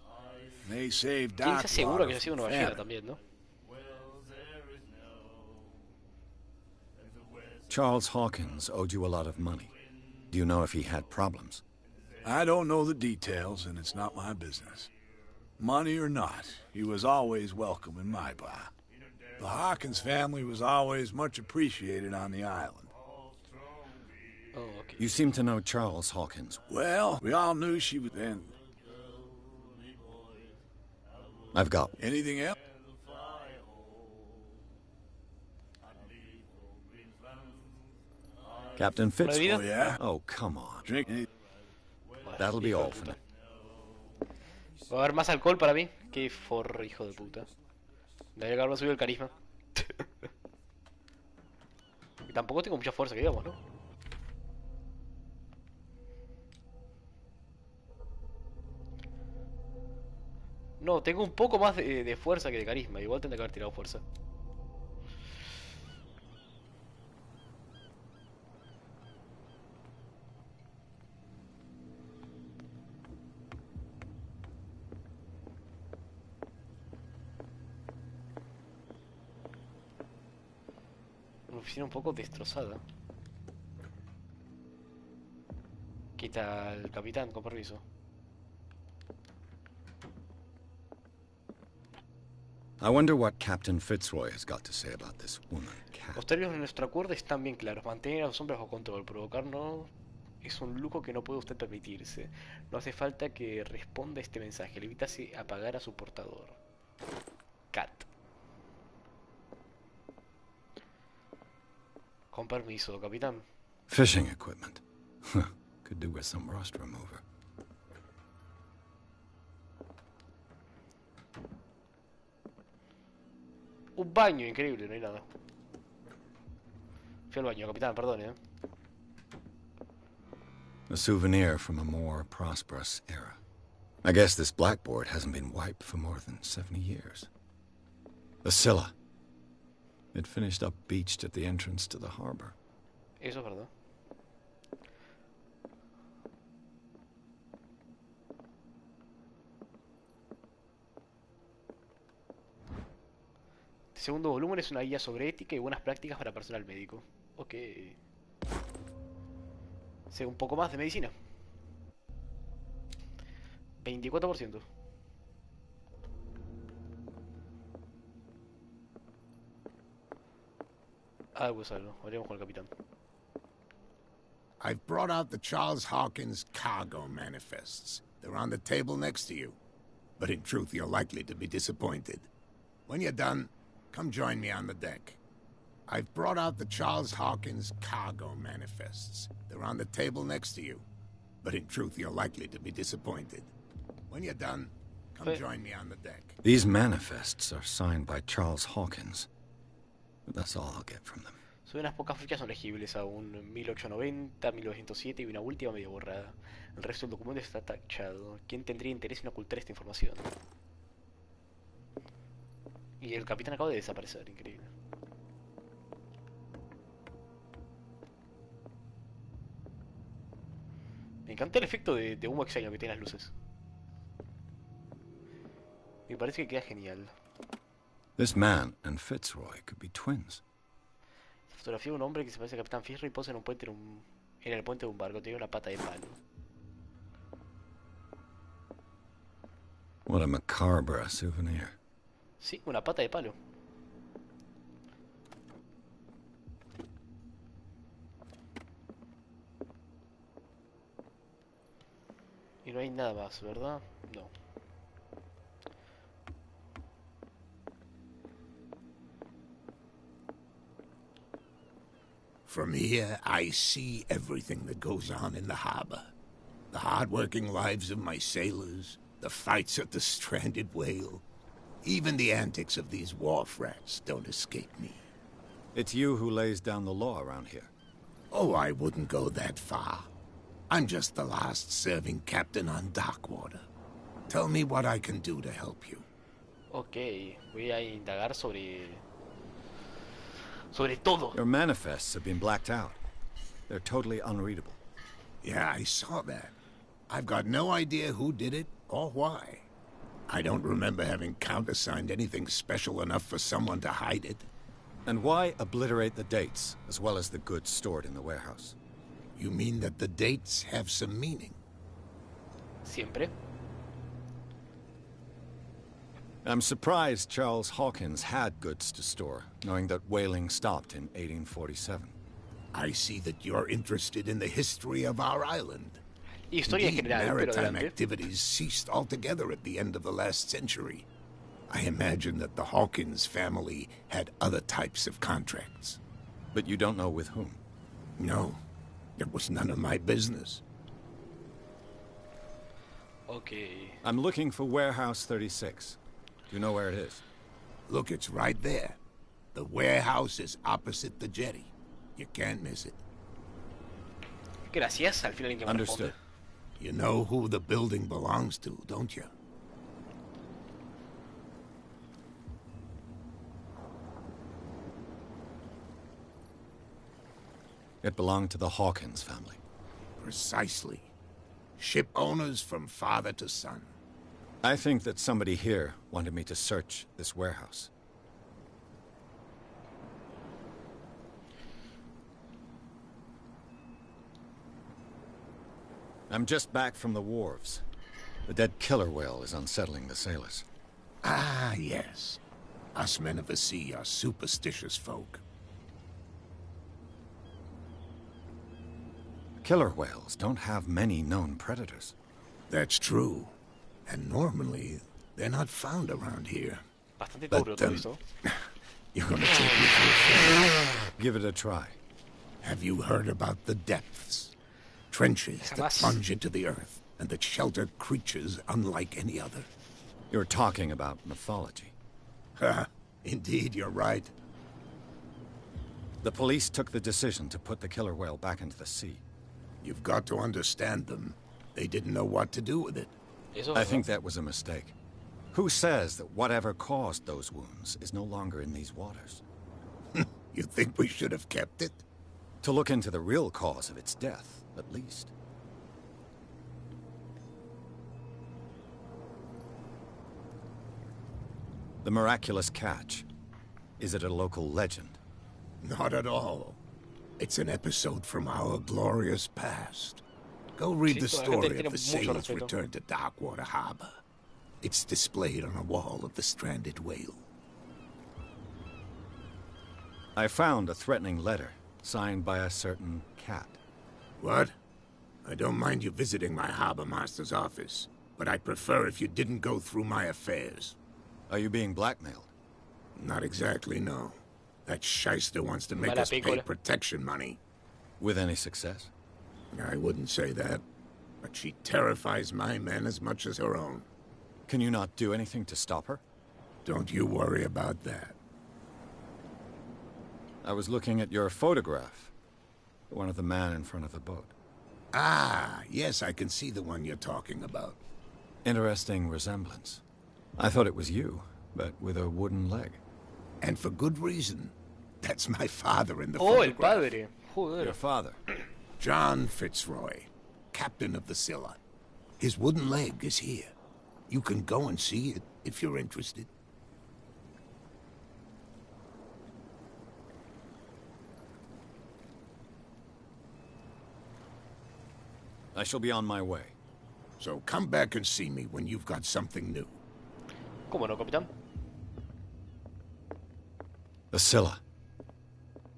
And they saved ¿Quién se asegura que Darkwater haya sido una from ballena famine. también, no? Charles Hawkins owed you a lot of money. Do you know if he had problems? I don't know the details, and it's not my business. Money or not, he was always welcome in my bar. The Hawkins family was always much appreciated on the island. Oh, okay. You seem to know Charles Hawkins. Well, we all knew she was in. I've got one. Anything else? Captain Fitzroy. Oh, yeah? Oh, come on. Drink any... That'll be all for now. ¿Va a haber más alcohol para mí? Qué forro, hijo de puta. Debería haberme subido el carisma. Y tampoco tengo mucha fuerza, que digamos, ¿no? No, tengo un poco más de fuerza que de carisma. Igual tendré que haber tirado fuerza. Una oficina un poco destrozada. Quita al capitán, con permiso. I wonder what Captain Fitzroy has got to say about this woman cat. Los términos de nuestro acuerdo están bien claros. Mantener a los hombres bajo control. Provocarnos es un lujo que no puede usted permitirse. No hace falta que responda este mensaje. Limítase a pagar a su portador. Cat. Con permiso, capitán. Fishing equipment. Could do with some rust remover. Un baño, increíble, no hay nada. Fui al baño, capitán, perdone, A souvenir from a more prosperous era. I guess this blackboard hasn't been wiped for more than 70 years. The Scylla. It finished up beached at the entrance to the harbor. Eso es verdad. El segundo volumen es una guía sobre ética y buenas prácticas para personal médico. Ok. Sé un poco más de medicina. 24%. Algo es algo. Hablemos con el capitán. I've brought out the Charles Hawkins cargo manifests. They're on the table next to you. But in truth, you're likely to be disappointed. When you're done, come join me on the deck. I've brought out the Charles Hawkins cargo manifests. They're on the table next to you. But in truth, you're likely to be disappointed. When you're done, come join me on the deck. These manifests are signed by Charles Hawkins. That's all I'll get from them. Son unas pocas fechas son legibles aún. 1890, 1907 y una última medio borrada. El resto del documento está tachado. ¿Quién tendría interés en ocultar esta información? Y el capitán acaba de desaparecer, increíble. Me encanta el efecto de humo extraño que tienen las luces. Me parece que queda genial. This man and Fitzroy could be twins. Fotografía de un hombre que se parece al Capitán Fierro y posa en un puente en el puente de un barco. Tiene una pata de palo. What a macabre souvenir. Sí, una pata de palo. Y no hay nada más, ¿verdad? No. From here, I see everything that goes on in the harbor. The hard-working lives of my sailors, the fights at the stranded whale. Even the antics of these wharf rats don't escape me. It's you who lays down the law around here. Oh, I wouldn't go that far. I'm just the last serving captain on Darkwater. Tell me what I can do to help you. Ok, voy a indagar sobre todo. Your manifests have been blacked out. They're totally unreadable. Yeah, I saw that. I've got no idea who did it or why. I don't remember having countersigned anything special enough for someone to hide it. And why obliterate the dates, as well as the goods stored in the warehouse? You mean that the dates have some meaning? Siempre. I'm surprised Charles Hawkins had goods to store, knowing that whaling stopped in 1847. I see that you're interested in the history of our island. Historia Indeed, general, pero maritime adelante. activities ceased altogether at the end of the last century. I imagine that the Hawkins family had other types of contracts. But you don't know with whom? No, it was none of my business. Okay. I'm looking for Warehouse 36. Do you know where it is? Look, it's right there. The warehouse is opposite the jetty. You can't miss it. Gracias, al final en que me Understood. responde. You know who the building belongs to, don't you? It belonged to the Hawkins family. Precisely. Ship owners from father to son. I think that somebody here wanted me to search this warehouse. I'm just back from the wharves. The dead killer whale is unsettling the sailors. Ah, yes. Us men of the sea are superstitious folk. Killer whales don't have many known predators. That's true. And normally, they're not found around here. Bastante But, duro todo esto. you're gonna take me for Give it a try. Have you heard about the depths? Trenches that Jamás. plunge into the earth and that shelter creatures unlike any other. You're talking about mythology. Ha! Indeed, you're right. The police took the decision to put the killer whale back into the sea. You've got to understand them. They didn't know what to do with it. Eso I es think verdad. that was a mistake. Who says that whatever caused those wounds is no longer in these waters? You think we should have kept it? To look into the real cause of its death, at least. The miraculous catch. Is it a local legend? Not at all. It's an episode from our glorious past. Go read the story of the sailor's return to Darkwater Harbor. It's displayed on a wall of the Stranded Whale. I found a threatening letter, signed by a certain cat. What? I don't mind you visiting my harbor master's office, but I'd prefer if you didn't go through my affairs. Are you being blackmailed? Not exactly, no. That shyster wants to make us pay protection money. With any success? I wouldn't say that, but she terrifies my men as much as her own. Can you not do anything to stop her? Don't you worry about that. I was looking at your photograph. One of the man in front of the boat. Ah, yes, I can see the one you're talking about. Interesting resemblance. I thought it was you, but with a wooden leg. And for good reason. That's my father in the Oh, el photograph. padre. Joder. Your father? John Fitzroy, captain of the Scylla. His wooden leg is here. You can go and see it, if you're interested. I shall be on my way. So come back and see me when you've got something new. ¿Cómo no, capitán? The Scylla.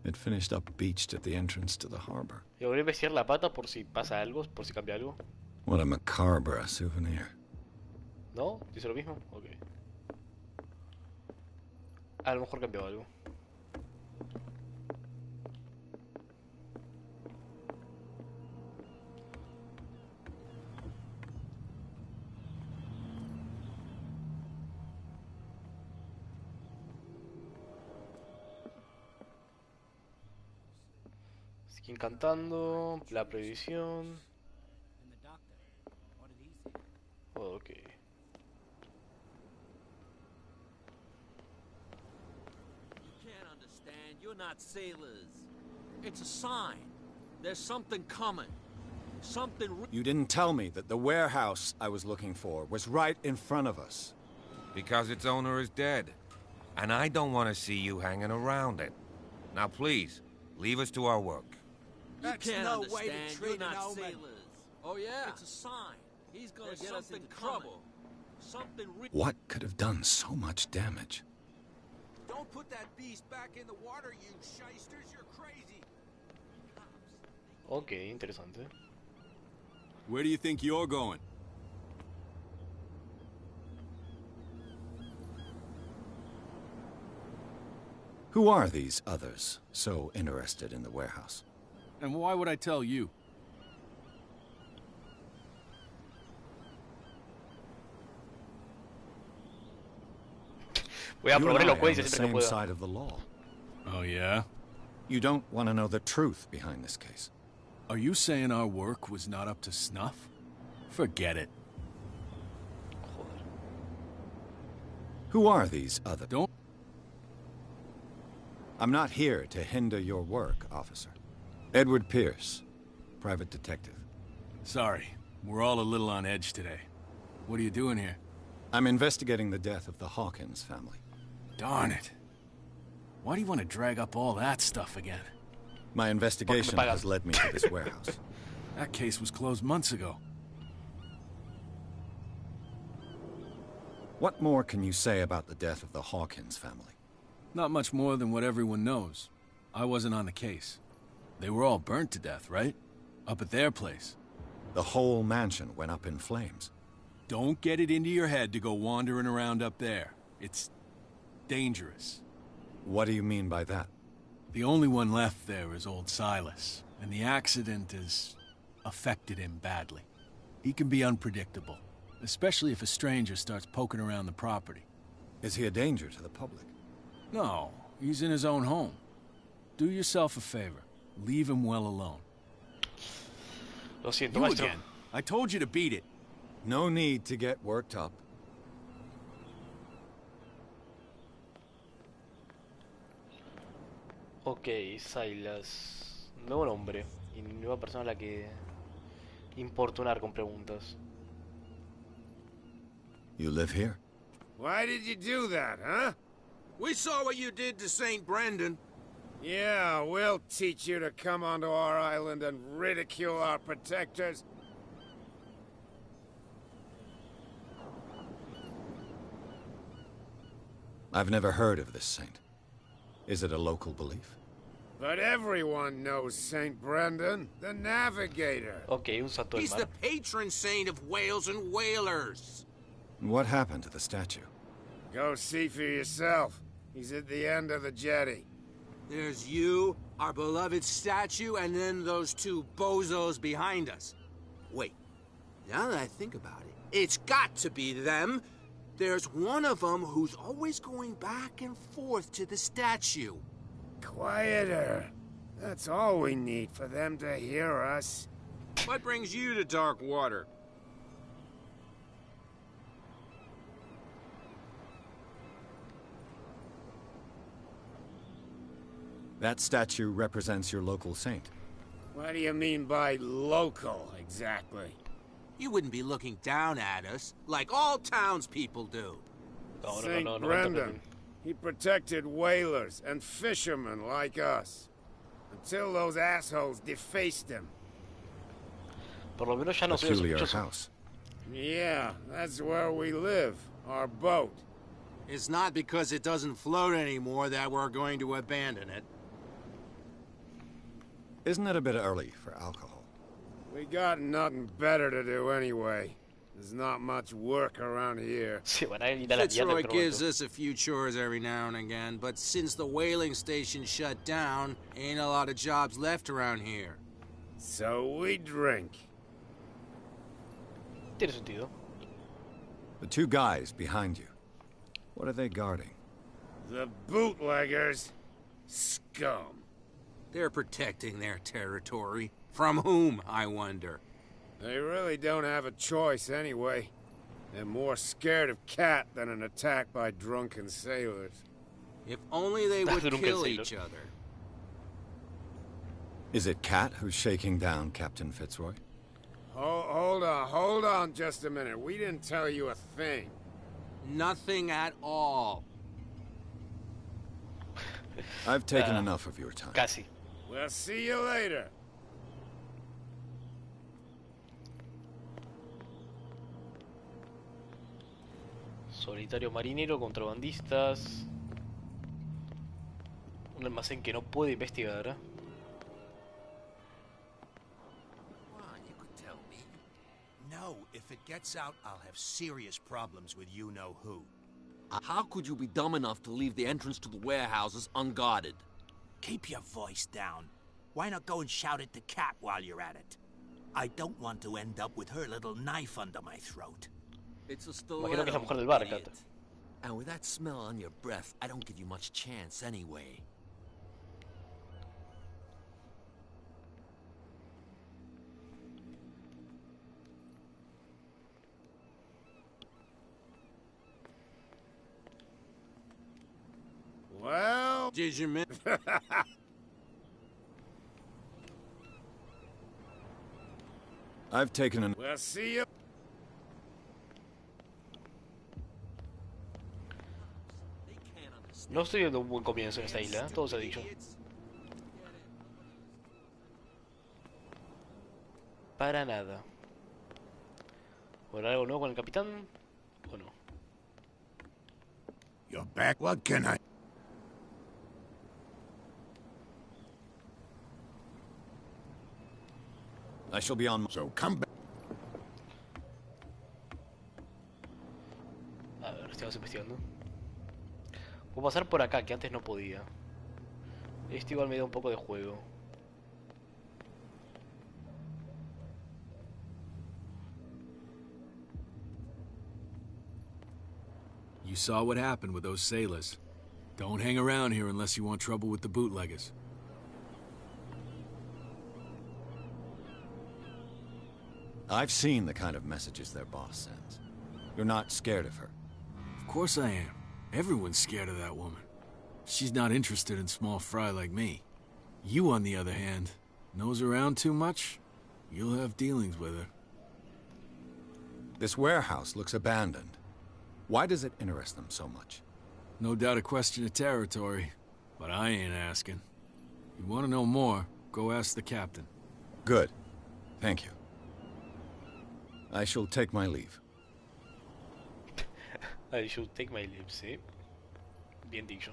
It finished up beached at the entrance to the harbor. Y voy a investigar la pata por si pasa algo, por si cambia algo. What a macabre souvenir. ¿No? ¿Dice lo mismo? Ok. A lo mejor cambió algo. Skin cantando, la prohibición. Oh, ok. Can't understand. You're not sailors. It's a sign. There's something coming. Something. You didn't tell me that the warehouse I was looking for was right in front of us. Because its owner is dead. And I don't want to see you hanging around it. Now please, leave us to our work. You can't no understand. way to treat You're not an omen. sailors. Oh yeah. It's a sign. He's gonna get us into trouble. Something. What could have done so much damage? Don't put that beast back in the water, you shysters. You're crazy. Ok, interesante. Where do you think you're going? Who are these others so interested in the warehouse? And why would I tell you? Voy a You probar and I elocuencia are on the siempre que same pueda. side of the law. Oh, yeah? You don't want to know the truth behind this case. Are you saying our work was not up to snuff? Forget it. Joder. Who are these other? Don't... I'm not here to hinder your work, officer. Edward Pierce, private detective. Sorry, we're all a little on edge today. What are you doing here? I'm investigating the death of the Hawkins family. Darn it. Why do you want to drag up all that stuff again? My investigation has led me to this warehouse. That case was closed months ago. What more can you say about the death of the Hawkins family? Not much more than what everyone knows. I wasn't on the case. They were all burnt to death, right? Up at their place. The whole mansion went up in flames. Don't get it into your head to go wandering around up there. It's dangerous. What do you mean by that? The only one left there is old Silas, and the accident has affected him badly. He can be unpredictable, especially if a stranger starts poking around the property. Is he a danger to the public? No, he's in his own home. Do yourself a favor. Leave him well alone. Lo siento, You maestro. again. I told you to beat it. No need to get worked up. Ok, Silas. Nuevo nombre. Y nueva persona a la que importunar con preguntas. You live here? Why did you do that, huh? We saw what you did to St. Brendan. Yeah, we'll teach you to come onto our island and ridicule our protectors. I've never heard of this saint. Is it a local belief? But everyone knows St. Brendan, the navigator. Ok, un santo del He's mar. the patron saint of whales and whalers. What happened to the statue? Go see for yourself. He's at the end of the jetty. There's you, our beloved statue, and then those two bozos behind us. Wait, now that I think about it, it's got to be them. There's one of them who's always going back and forth to the statue. Quieter. That's all we need for them to hear us. What brings you to dark water? That statue represents your local saint. What do you mean by local, exactly? You wouldn't be looking down at us, like all townspeople do. St. Brendan. He protected whalers and fishermen like us. Until those assholes defaced him. Por lo menos ya no soy Peculiar sospechoso. house. Yeah, that's where we live. Our boat. It's not because it doesn't float anymore that we're going to abandon it. Isn't it a bit early for alcohol? We got nothing better to do anyway. There's not much work around here. Se van a ir a la mierda, Fitzroy pero gives bueno. us a few chores every now and again, but since the whaling station shut down, ain't a lot of jobs left around here. So we drink. Tiene sentido. The two guys behind you. What are they guarding? The bootleggers. Scum. They're protecting their territory. From whom, I wonder? They really don't have a choice anyway. They're more scared of Cat than an attack by drunken sailors. If only they would Drunken kill sailor. each other. Is it Cat who's shaking down Captain Fitzroy? Hold on just a minute. We didn't tell you a thing. Nothing at all. I've taken enough of your time. Casi. We'll see you later. Solitario marinero, contrabandistas. Un almacén que no puede investigar. No, if it gets out, I'll have serious problems with you-know-who. How could you be dumb enough to leave the entrance to the warehouses unguarded? Keep your voice down. Why not go and shout at the cat while you're at it? I don't want to end up with her little knife under my throat. It's a Imagino que es la stiletto, mujer del bar, idiot. Cat. And with that smell on your breath, I don't give you much chance anyway. Well... Did you miss? I've taken enough. We'll see you... No estoy viendo un buen comienzo en esta isla, todo se ha dicho. Para nada. ¿Habrá algo nuevo con el capitán? ¿O no? You're back. What can I... I shall be on. So come back. A ver, estamos investigando. Puedo pasar por acá, que antes no podía. Esto igual me da un poco de juego. You saw what happened with those sailors. Don't hang around here unless you want trouble with the bootleggers. I've seen the kind of messages their boss sends. You're not scared of her. Of course I am. Everyone's scared of that woman. She's not interested in small fry like me. You, on the other hand, nose around too much, you'll have dealings with her. This warehouse looks abandoned. Why does it interest them so much? No doubt a question of territory, but I ain't asking. You want to know more, go ask the captain. Good. Thank you. I shall take my leave. I should take my leave, sí. Bien dicho.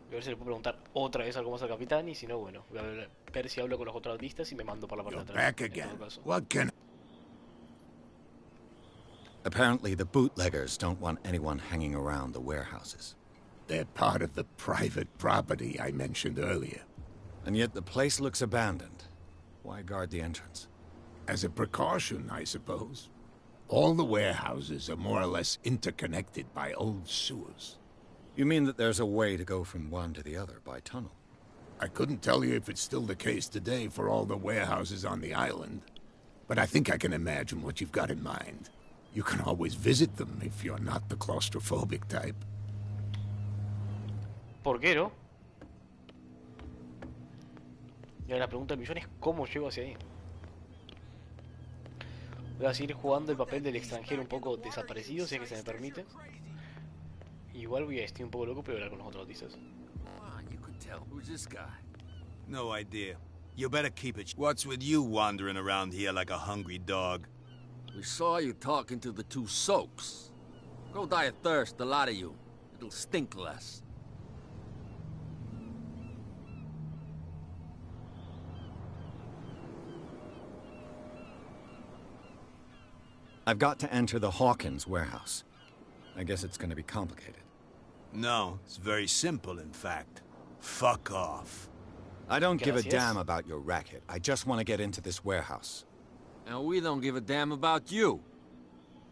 Voy a ver si le puedo preguntar otra vez algo más al capitán y si no, bueno, voy a ver si hablo con los contratistas y me mando por la parte de atrás. Back again. What can... Apparently the bootleggers don't want anyone hanging around the warehouses. They're part of the private property I mentioned earlier. And yet the place looks abandoned. Why guard the entrance? As a precaution, I suppose. All the warehouses are more or less interconnected by old sewers. You mean that there's a way to go from one to the other by tunnel? I couldn't tell you if it's still the case today for all the warehouses on the island, but I think I can imagine what you've got in mind. You can always visit them if you're not the claustrophobic type. ¿Por qué no? Y ahora la pregunta del millón es ¿cómo llego hacia ahí? Voy a seguir jugando el papel del extranjero un poco desaparecido, si es que se me permite. Igual estoy un poco loco, pero voy a hablar con los otros autistas. Who's this guy? No idea. You better keep it. What's with you wandering around here like a hungry dog? We saw you talking to the two soaks. Go die of thirst, the lot of you. It'll stink less. I've got to enter the Hawkins warehouse. I guess it's going to be complicated. No, it's very simple, in fact. Fuck off. I don't give a damn about your racket. I just want to get into this warehouse. And we don't give a damn about you.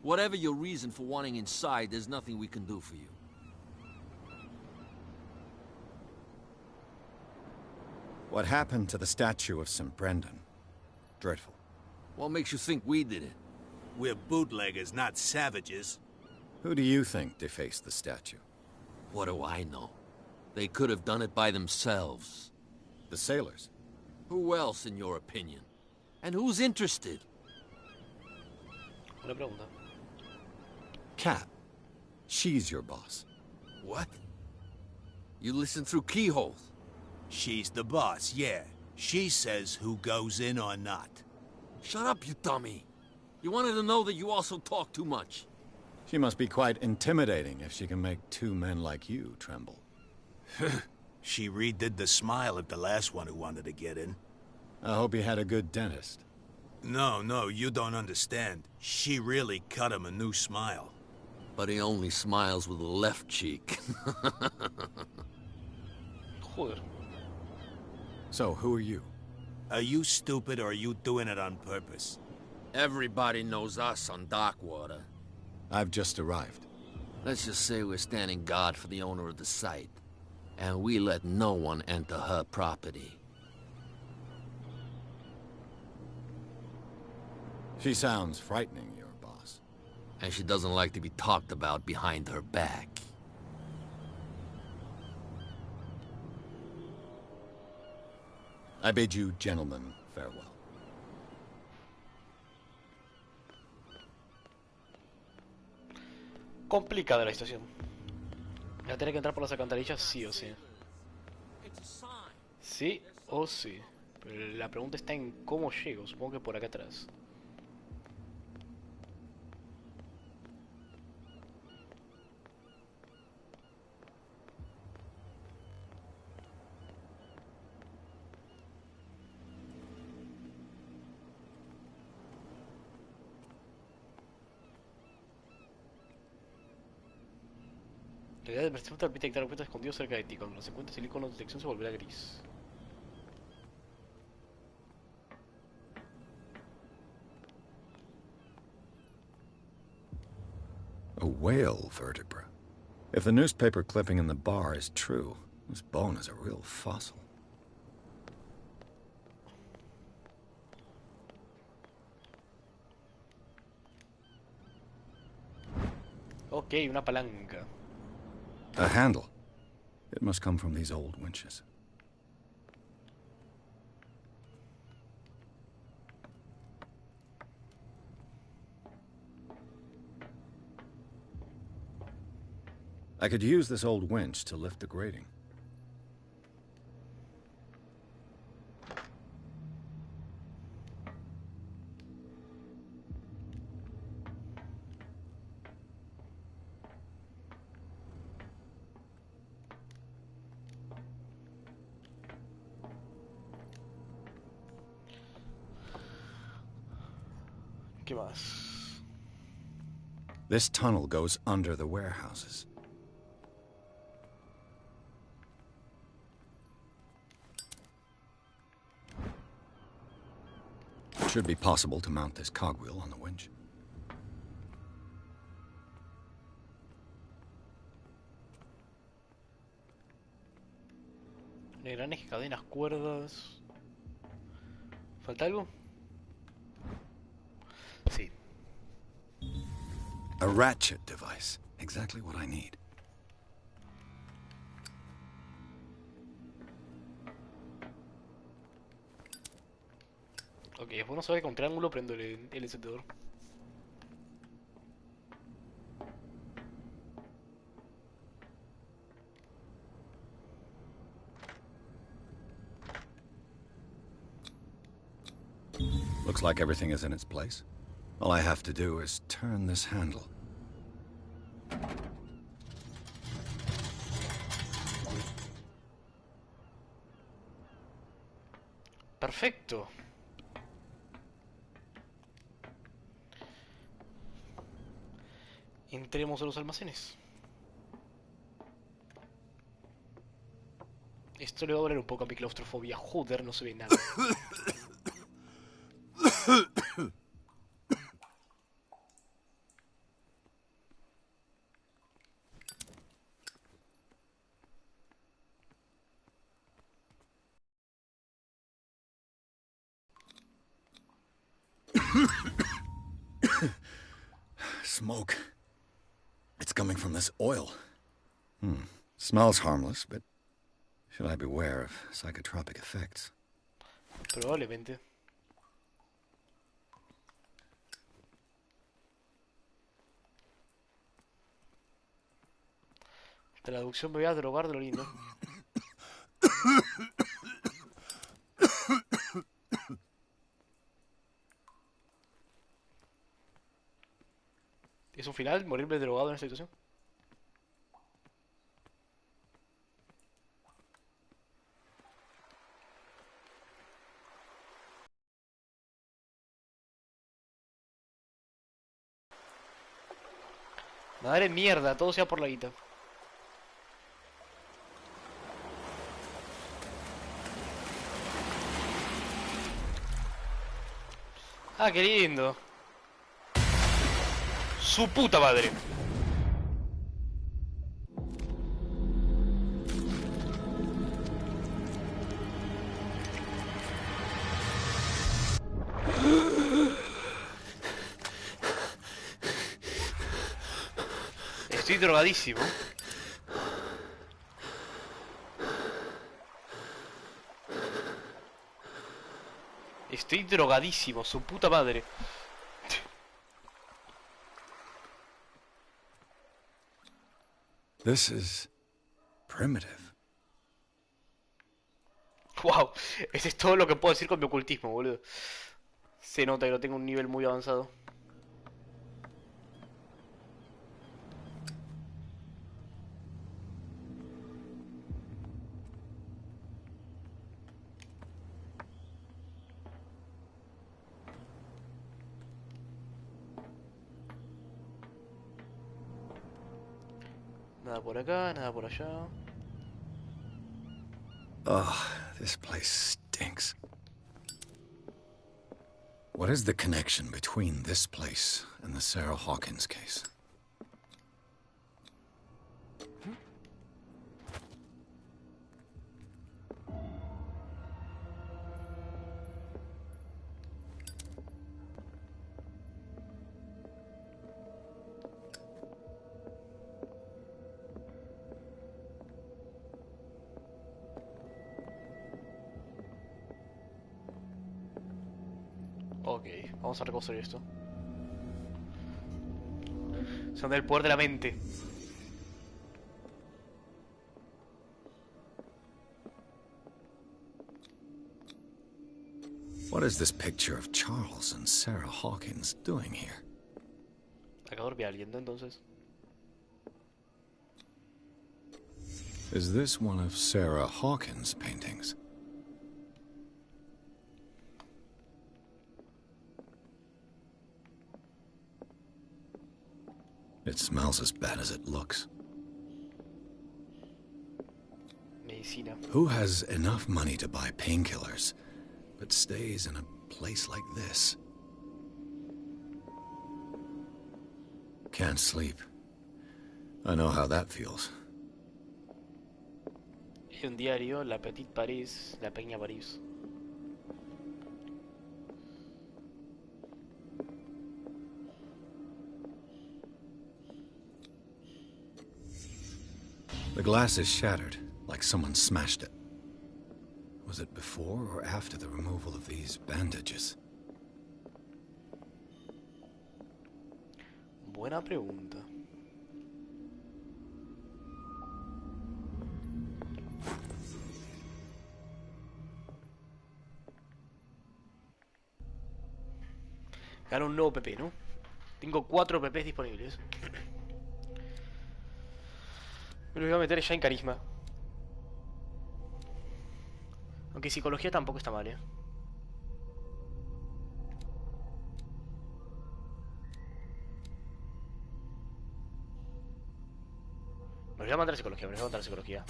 Whatever your reason for wanting inside, there's nothing we can do for you. What happened to the statue of St. Brendan? Dreadful. What makes you think we did it? We're bootleggers, not savages. Who do you think defaced the statue? What do I know? They could have done it by themselves. The sailors? Who else, in your opinion? And who's interested? Una pregunta. Kat. She's your boss. What? You listen through keyholes? She's the boss, yeah. She says who goes in or not. Shut up, you dummy. You wanted to know that you also talk too much. She must be quite intimidating if she can make two men like you tremble. She redid the smile at the last one who wanted to get in. I hope he had a good dentist. No, you don't understand. She really cut him a new smile. But he only smiles with the left cheek. Joder. So, who are you? Are you stupid or are you doing it on purpose? Everybody knows us on Darkwater. I've just arrived. Let's just say we're standing guard for the owner of the site. And we let no one enter her property. She sounds frightening, your boss. And she doesn't like to be talked about behind her back. I bid you gentlemen farewell. Complicada la situación. Voy a tener que entrar por las alcantarillas sí o sí. Sí o sí. Pero la pregunta está en cómo llego. Supongo que por acá atrás. La idea de percepción te permite detectar objetos escondidos cerca de ti. Cuando los encuentres, el icono de detección se volverá gris. A whale vertebra. If the newspaper clipping in the bar is true, this bone is a real fossil. Ok, una palanca. A handle. It must come from these old winches. I could use this old winch to lift the grating. ¿Qué más? This tunnel goes under the warehouses. It should be possible to mount this cogwheel on the winch. Engranes, cadenas, cuerdas. ¿Falta algo? Sí. A ratchet device. Exactly what I need. Ok, es bueno saber que con triángulo prendo el encendedor. Looks like everything is in its place. All I have to do is turn this handle. Perfecto. Entremos a los almacenes. Esto le va a doler un poco a mi claustrofobia. Joder, no se ve nada. Smoke. It's coming from this oil. Smells harmless, but should I beware of psychotropic effects? Probablemente. Traducción: me voy a drogar de lo lindo. ¿Es un final morirme drogado en esta situación? Madre mierda, todo sea por la guita. Ah, qué lindo. Su puta madre. Estoy drogadísimo. Estoy drogadísimo, su puta madre. This is primitive. Wow, ese es todo lo que puedo decir con mi ocultismo, boludo. Se nota que no tengo un nivel muy avanzado. Nada por acá, nada por allá. Ugh, this place stinks. What is the connection between this place and the Sarah Hawkins case? Ok, vamos a reconstruir esto. Son del poder de la mente. What is this picture of Charles and Sarah Hawkins doing here? Acá dormía alguien, ¿no? Entonces. Is this one of Sarah Hawkins' paintings? It smells as bad as it looks. Medicina. Who has enough money to buy painkillers, but stays in a place like this? Can't sleep. I know how that feels. Y un diario, La Petite Paris, La Pequeña París. The glass is shattered, like someone smashed it. Was it before or after the removal of these bandages? Buena pregunta. Gano un nuevo PP, ¿no? Tengo 4 PPs disponibles. Me lo voy a meter ya en carisma. Aunque psicología tampoco está mal, ¿eh? Me los voy a mandar a psicología, me los voy a mandar a psicología.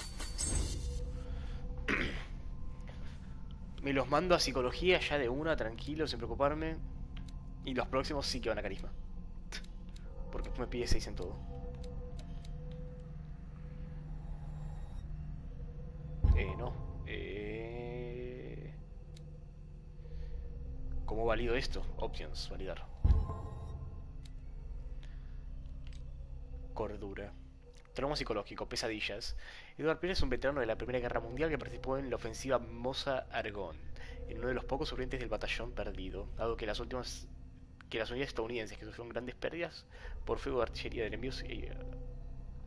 Me los mando a psicología ya de una, tranquilo, sin preocuparme. Y los próximos sí que van a carisma. Porque me pide 6 en todo. No. ¿Cómo valido esto? Options, validar. Cordura. Trauma psicológico, pesadillas. Edward Pérez es un veterano de la Primera Guerra Mundial que participó en la ofensiva Mosa-Argonne, en uno de los pocos sobrevivientes del batallón perdido, dado que las unidades estadounidenses que sufrieron grandes pérdidas por fuego de artillería de enemigos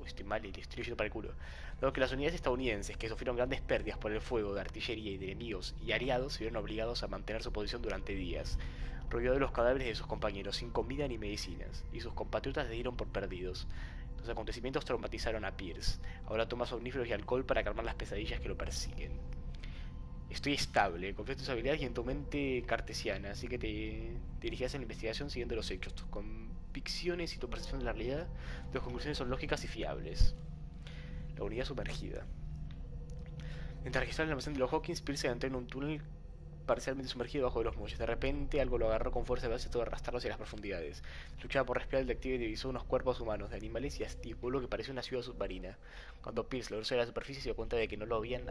estoy mal y le estoy yendo para el culo. Dado que las unidades estadounidenses que sufrieron grandes pérdidas por el fuego de artillería y de enemigos y aliados se vieron obligados a mantener su posición durante días, rodeados de los cadáveres de sus compañeros, sin comida ni medicinas, y sus compatriotas se dieron por perdidos. Los acontecimientos traumatizaron a Pierce. Ahora toma somníferos y alcohol para calmar las pesadillas que lo persiguen. Estoy estable, confío en tus habilidades y en tu mente cartesiana, así que te dirigirás en la investigación siguiendo los hechos. Tus convicciones y tu percepción de la realidad, tus conclusiones son lógicas y fiables. La unidad sumergida. Mientras registraba el almacén de los Hawkins, Pierce se adentró en un túnel parcialmente sumergido bajo de los muelles. De repente, algo lo agarró con fuerza y base todo arrastrarlo hacia las profundidades. Luchaba por respirar el detective y divisó unos cuerpos humanos, de animales y astillo, lo que parecía una ciudad submarina. Cuando Pierce logró salir a la superficie, se dio cuenta de que no lo habían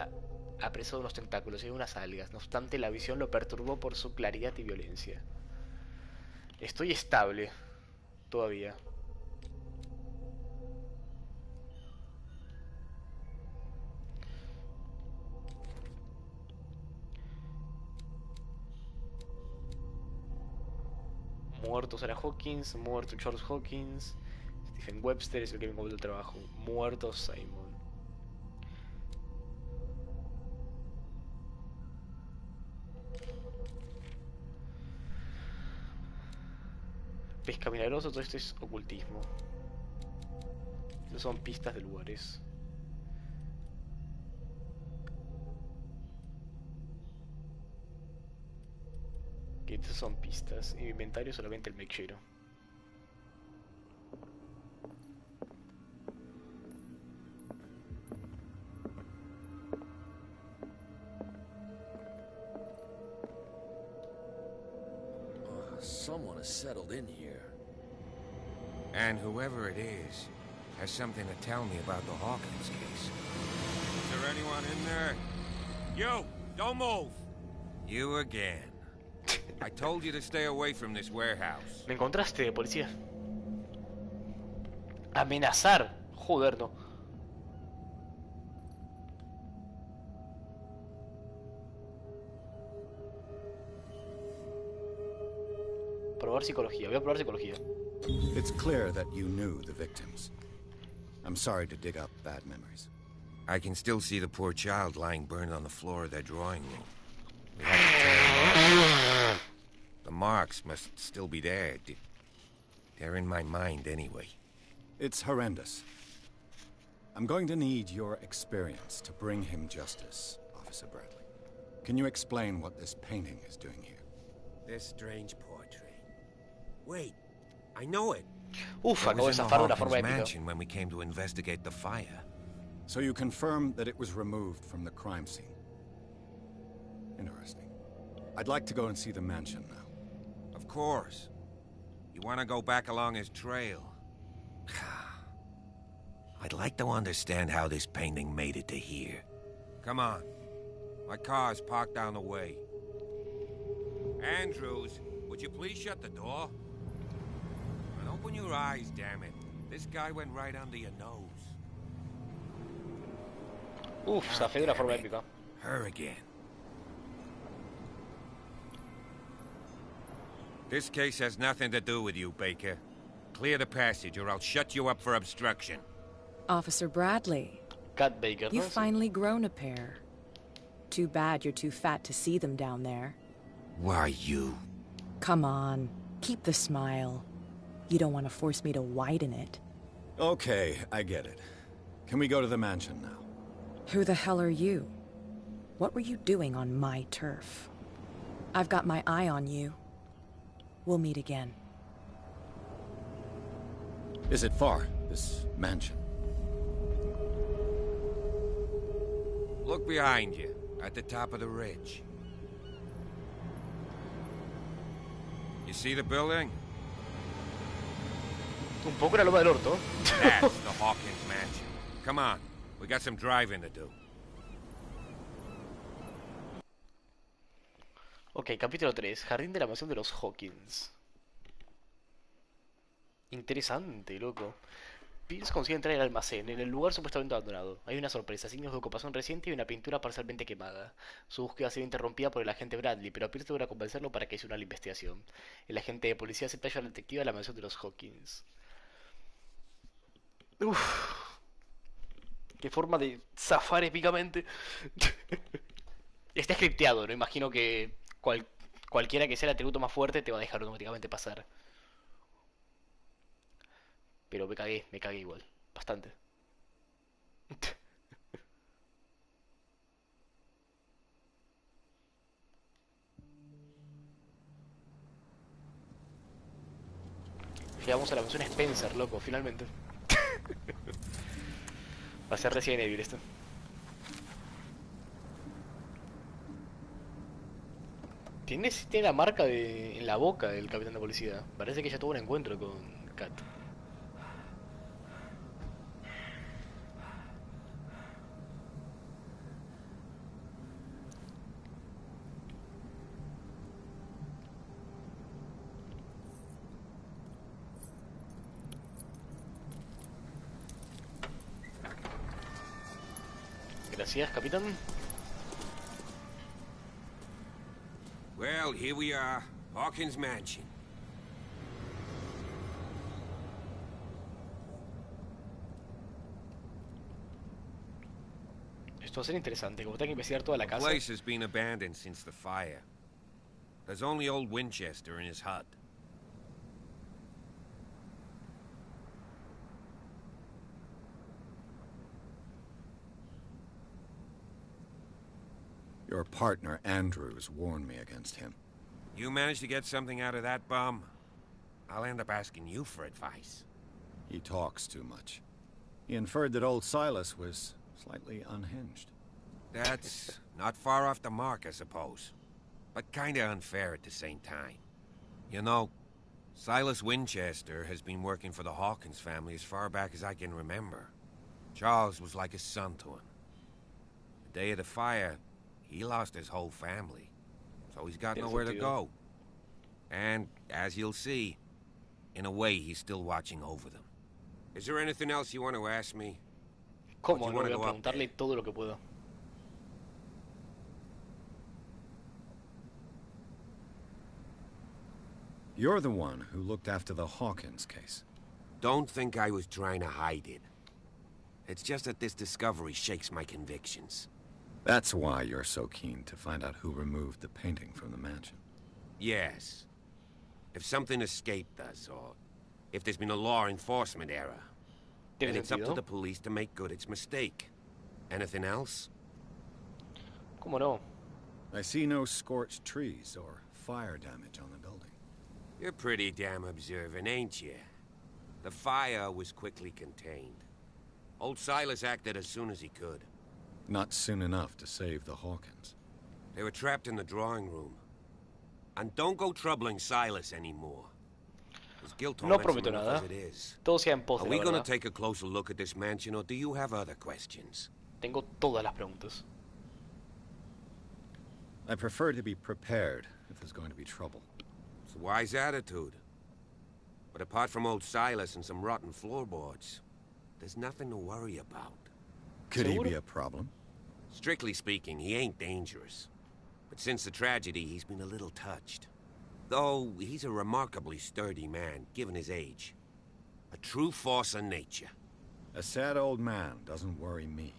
apresado unos tentáculos, sino unas algas. No obstante, la visión lo perturbó por su claridad y violencia. Estoy estable. Todavía. Muerto Sarah Hawkins, muerto Charles Hawkins, Stephen Webster es el que me encontró el trabajo. Muerto Simon. Pesca milagrosa, todo esto es ocultismo. No son pistas de lugares. Que estas son pistas. En mi inventario solamente el mechero. Someone has settled in here. And whoever it is has something to tell me about the Hawkins case. Is there anyone in there? You! Don't move! You again. I told you to stay away from this warehouse. ¿Me encontraste, policía? Amenazar. Joder, no. probar psicología. Voy a probar psicología. It's clear that you knew the victims. I'm sorry to dig up bad memories. I can still see the poor child lying burned on the floor of their drawing room. We had to tear him off. The marks must still be there. They're in my mind anyway. It's horrendous. I'm going to need your experience to bring him justice, Officer Bradley. Can you explain what this painting is doing here? This strange portrait. Wait, I know it. Uf, acabo de zafar de una forma épica. Mansion when we came to investigate the fire. So you confirm that it was removed from the crime scene. Interesting. I'd like to go and see the mansion now. Of course. You want to go back along his trail? I'd like to understand how this painting made it to here. Come on. My car's parked down the way. Andrews, would you please shut the door? And open your eyes, damn it. This guy went right under your nose. Uf, zafé de una forma épica. Her again. This case has nothing to do with you, Baker. Clear the passage or I'll shut you up for obstruction. Officer Bradley. Cat Baker, You've finally grown a pair. Too bad you're too fat to see them down there. Why you? Come on, keep the smile. You don't want to force me to widen it. Okay, I get it. Can we go to the mansion now? Who the hell are you? What were you doing on my turf? I've got my eye on you. We'll meet again. Is it far, this mansion? Look behind you, at the top of the ridge. You see the building? Un poco la loma del orto. That's the Hawkins mansion. Come on, we got some driving to do. Ok, capítulo 3. Jardín de la mansión de los Hawkins. Interesante, loco. Pierce consigue entrar al almacén, en el lugar supuestamente abandonado. Hay una sorpresa, signos de ocupación reciente y una pintura parcialmente quemada. Su búsqueda ha sido interrumpida por el agente Bradley, pero Pierce logra convencerlo para que se una a la investigación. El agente de policía acepta ayudar al detective a la mansión de los Hawkins. Uff. Qué forma de zafar épicamente. Está scripteado, no imagino que cualquiera que sea el atributo más fuerte te va a dejar automáticamente pasar. Pero me cagué igual. Bastante. Llegamos a la mansión Spencer, loco, finalmente. Va a ser Resident Evil esto. Tiene la marca en la boca del capitán de policía. Parece que ya tuvo un encuentro con Kat. Gracias, capitán. Well, here we are. Hawkins Mansion. Esto va a ser interesante, como tengo que investigar toda la casa. The place has been abandoned since the fire. There's only old Winchester in his hut. Your partner, Andrews, warned me against him. You managed to get something out of that bum? I'll end up asking you for advice. He talks too much. He inferred that old Silas was slightly unhinged. That's not far off the mark, I suppose. But kinda unfair at the same time. You know, Silas Winchester has been working for the Hawkins family as far back as I can remember. Charles was like a son to him. The day of the fire, he lost his whole family, so he's got nowhere to go. And, as you'll see, in a way, he's still watching over them. Is there anything else you want to ask me? ¿Cómo? No voy a preguntarle todo lo que puedo. You're the one who looked after the Hawkins case. Don't think I was trying to hide it. It's just that this discovery shakes my convictions. That's why you're so keen to find out who removed the painting from the mansion. Yes. If something escaped us, or if there's been a law enforcement error, then it's up to the police to make good its mistake. Anything else? ¿Cómo no? I see no scorched trees or fire damage on the building. You're pretty damn observant, ain't you? The fire was quickly contained. Old Silas acted as soon as he could. Not soon enough to save the Hawkins. They were trapped in the drawing room. And don't go troubling Silas anymore. His guilt No torments him prometo enough nada. as it is. Todo sea en pos Are de we la gonna verdad. take a closer look at this mansion, or do you have other questions? Tengo todas las preguntas. I prefer to be prepared if there's going to be trouble. It's a wise attitude. But apart from old Silas and some rotten floorboards, there's nothing to worry about. Could he be a problem? Strictly speaking, he ain't dangerous. But since the tragedy, he's been a little touched. Though he's a remarkably sturdy man, given his age. A true force of nature. A sad old man doesn't worry me.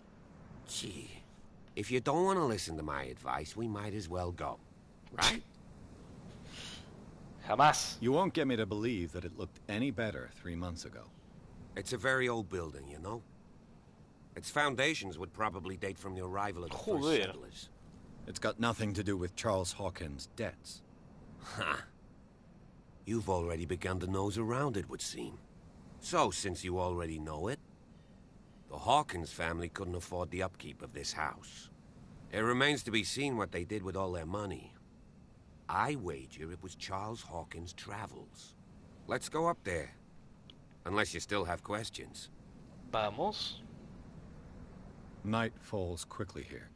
Gee, if you don't want to listen to my advice, we might as well go. Right? Jamás. You won't get me to believe that it looked any better 3 months ago. It's a very old building, you know? Its foundations would probably date from the arrival of the first Joder. settlers. It's got nothing to do with Charles Hawkins' debts. Ha! You've already begun to nose around it, would seem. So, since you already know it, the Hawkins family couldn't afford the upkeep of this house. It remains to be seen what they did with all their money. I wager it was Charles Hawkins' travels. Let's go up there. Unless you still have questions. Vamos. Night falls quickly here,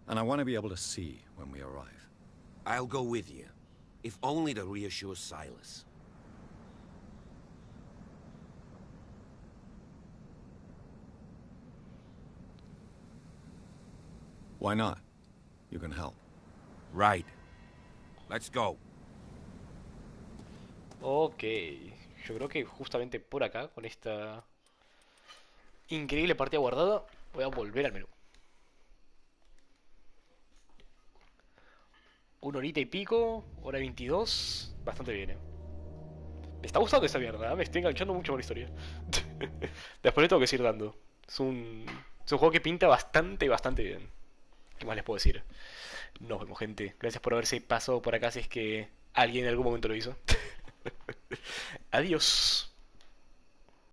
and I want to be able to see when we arrive. I'll go with you, if only to reassure Silas. Why not? You can help. Right. Let's go. Ok. Yo creo que justamente por acá, con esta increíble partida guardada, voy a volver al menú. 1 horita y pico, hora 22, bastante bien, Me está gustando esta mierda, me estoy enganchando mucho con la historia. Después le tengo que seguir dando. Es un juego que pinta bastante, bastante bien. ¿Qué más les puedo decir? Nos vemos, gente. Gracias por haberse pasado por acá si es que alguien en algún momento lo hizo. Adiós.